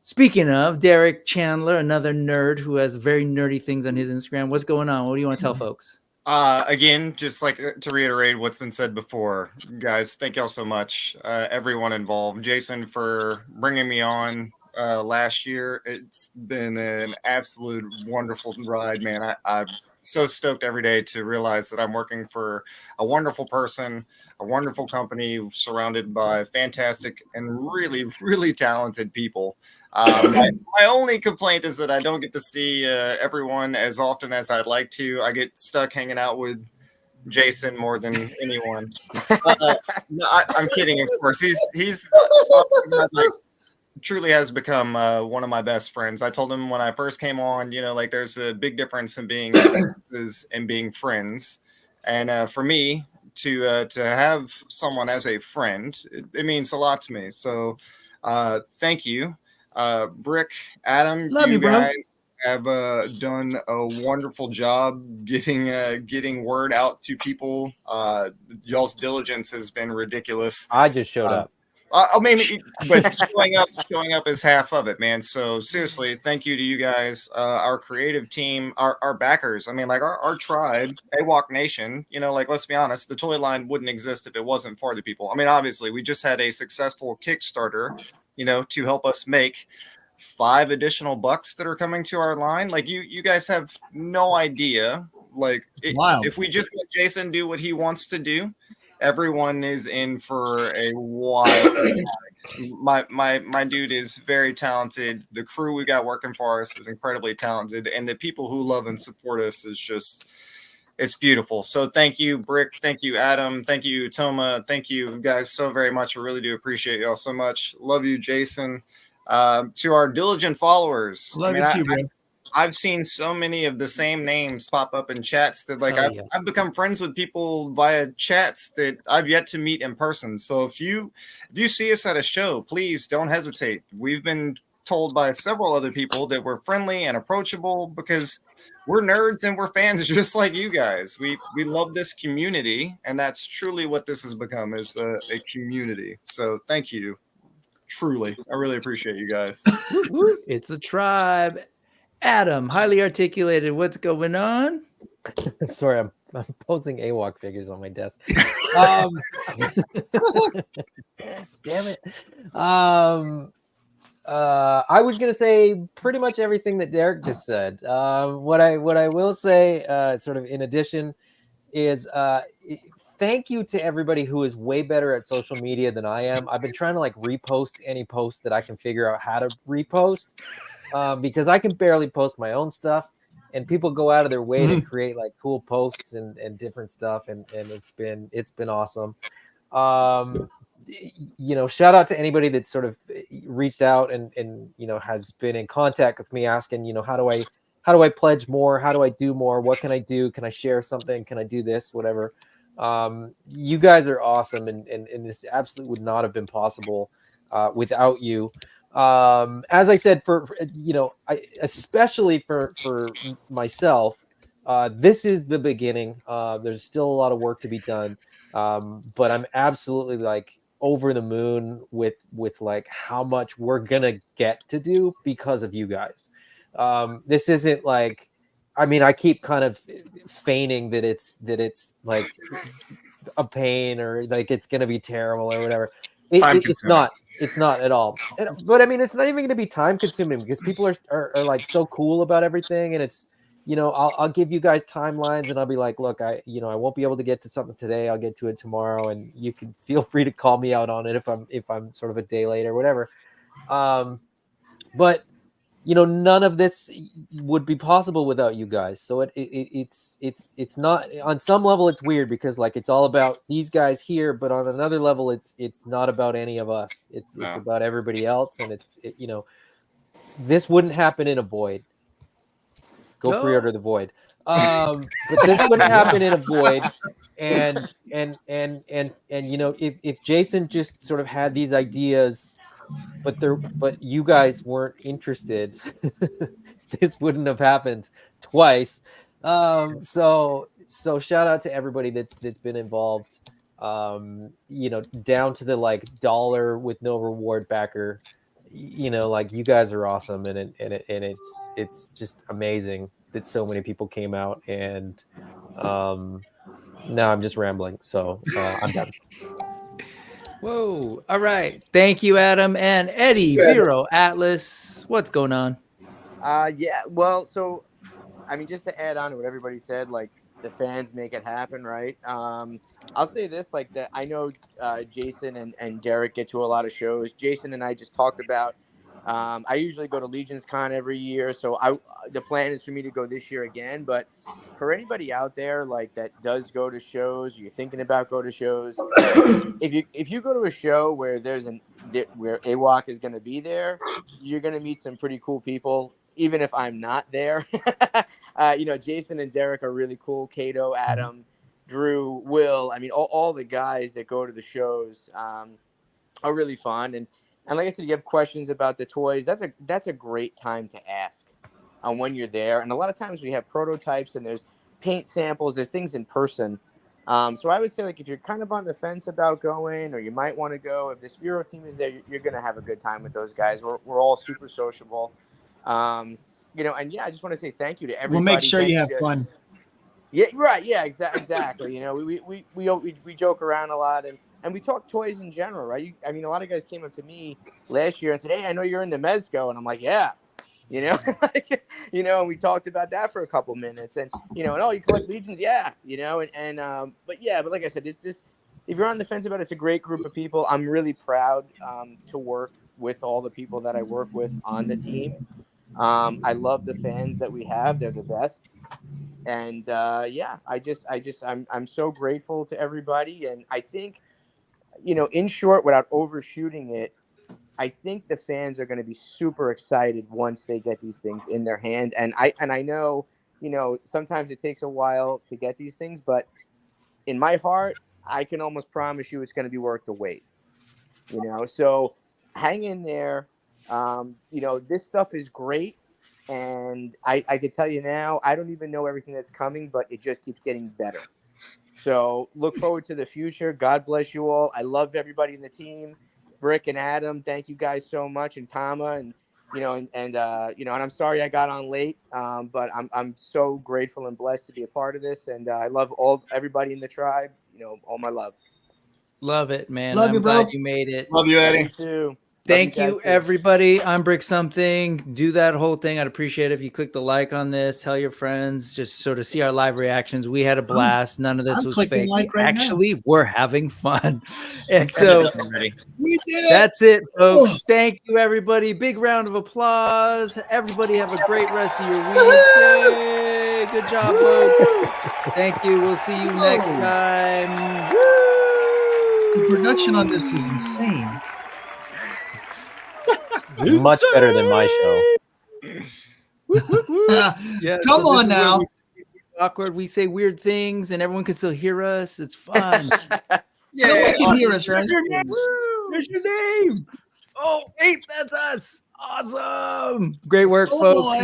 Speaking of Derek Chandler, another nerd who has very nerdy things on his Instagram. What's going on? What do you want to tell folks? Again, just like to reiterate what's been said before, guys, thank y'all so much. Everyone involved. Jason for bringing me on last year. It's been an absolute wonderful ride, man. I'm so stoked every day to realize that I'm working for a wonderful person, a wonderful company surrounded by fantastic and really, really talented people. My only complaint is that I don't get to see everyone as often as I'd like to. I get stuck hanging out with Jason more than anyone. No, I'm kidding, of course. He's truly has become one of my best friends. I told him when I first came on, there's a big difference in being and being friends. And for me to have someone as a friend, it means a lot to me. So thank you. Brick, Adam, Love you, guys have done a wonderful job getting word out to people. Y'all's diligence has been ridiculous. I just showed up. Maybe, but showing up is half of it, man. So seriously, thank you to you guys, our creative team, our backers. I mean, like our tribe, AWOK Nation. You know, like let's be honest, the toy line wouldn't exist if it wasn't for the people. I mean, obviously, we just had a successful Kickstarter, you know, to help us make 5 additional bucks that are coming to our line. Like you guys have no idea. Like if we just let Jason do what he wants to do, everyone is in for a wild. My dude is very talented. The crew we got working for us is incredibly talented, and the people who love and support us is just, it's beautiful. So thank you, Brick. Thank you, Adam. Thank you, Toma. Thank you guys so very much. I really do appreciate y'all so much. Love you, Jason. To our diligent followers, I've seen so many of the same names pop up in chats that like I've become friends with people via chats that I've yet to meet in person. So if you see us at a show, please don't hesitate. We've been told by several other people that we're friendly and approachable because we're nerds and we're fans just like you guys. We love this community, and that's truly what this has become, is a community. So thank you. Truly, I really appreciate you guys. It's the tribe. Adam, highly articulated. What's going on? Sorry, I'm posting AWOK figures on my desk. Damn it. I was gonna say pretty much everything that Derek just said. What I will say, sort of in addition, is thank you to everybody who is way better at social media than I am. I've been trying to like repost any post that I can figure out how to repost, because I can barely post my own stuff, and people go out of their way to create like cool posts and different stuff, and it's been awesome. You know, shout out to anybody that sort of reached out and you know has been in contact with me asking, you know, how do I pledge more? How do I do more? What can I do? Can I share something? Can I do this? Whatever. You guys are awesome, and this absolutely would not have been possible without you. As I said, for you know, especially for myself, this is the beginning. There's still a lot of work to be done, but I'm absolutely like over the moon with like how much we're gonna get to do because of you guys. This isn't like, I mean, I keep kind of feigning that it's like a pain or like it's gonna be terrible or whatever. It's not at all. But I mean, it's not even going to be time consuming because people are like so cool about everything, and it's, you know, I'll give you guys timelines and I'll be like, look, I won't be able to get to something today. I'll get to it tomorrow, and you can feel free to call me out on it if I'm sort of a day late or whatever. But you know, none of this would be possible without you guys. So it's not, on some level it's weird because like it's all about these guys here, but on another level it's not about any of us. It's about everybody else, and you know, this wouldn't happen in a void. Go pre-order the void. But this wouldn't happen in a void. And you know, if Jason just sort of had these ideas, but you guys weren't interested, this wouldn't have happened twice. So shout out to everybody that's been involved. You know, down to the like dollar with no reward backer. You know, like you guys are awesome, and it's just amazing that so many people came out, and now I'm just rambling, so I'm done. Whoa. All right. Thank you, Adam. And Eddie, Vero, Atlas, what's going on? Yeah, well, so I mean, just to add on to what everybody said, like the fans make it happen, right? I'll say this, like that I know Jason and Derek get to a lot of shows. Jason and I just talked about, I usually go to Legion's Con every year, so the plan is for me to go this year again. But for anybody out there like that does go to shows, you're thinking about go to shows, if you go to a show where where AWOK is going to be there, you're going to meet some pretty cool people, even if I'm not there. You know, Jason and Derek are really cool. Kato, Adam, Drew, Will. I mean, all the guys that go to the shows are really fun. And like I said, you have questions about the toys. That's a great time to ask. when you're there. And a lot of times we have prototypes and there's paint samples, there's things in person. So I would say, like, if you're kind of on the fence about going, or you might want to go, if the Spero team is there, you're going to have a good time with those guys. We're all super sociable. And I just want to say thank you to everybody. We'll make sure you have fun. Yeah, right. Yeah, exactly. We joke around a lot, and we talk toys in general, right? A lot of guys came up to me last year and said, "Hey, I know you're into Mezco," and I'm like, "Yeah." And we talked about that for a couple minutes, and oh, you collect Legions, yeah, but like I said, it's just, if you're on the fence about it, it's a great group of people. I'm really proud to work with all the people that I work with on the team. I love the fans that we have; they're the best, and I'm so grateful to everybody, and I think, in short, without overshooting it, I think the fans are going to be super excited once they get these things in their hand. And I know, sometimes it takes a while to get these things, but in my heart, I can almost promise you it's going to be worth the wait. So hang in there. This stuff is great. And I can tell you now, I don't even know everything that's coming, but it just keeps getting better. So look forward to the future. God bless you all. I love everybody in the team. Brick and Adam, thank you guys so much, and Tama, and and I'm sorry I got on late, but I'm so grateful and blessed to be a part of this, and I love everybody in the tribe. All my love. Love it, man. Love I'm you, glad bro. you made it. Love you, Eddie. You too. Thank you, everybody. I'm Brick Something. Do that whole thing. I'd appreciate it if you click the like on this. Tell your friends. Just sort of see our live reactions. We had a blast. None of this was fake. Actually, we're having fun. And so we did it. That's it, folks. Thank you, everybody. Big round of applause. Everybody have a great rest of your week. Yay! Good job, folks. Thank you. We'll see you next time. The production on this is insane. Much better than my show. Yeah, come on now. Awkward. We say weird things, and everyone can still hear us. It's fun. Yeah, no one can hear us, right? There's your name. Oh, wait, that's us. Awesome. Great work, folks. Boy.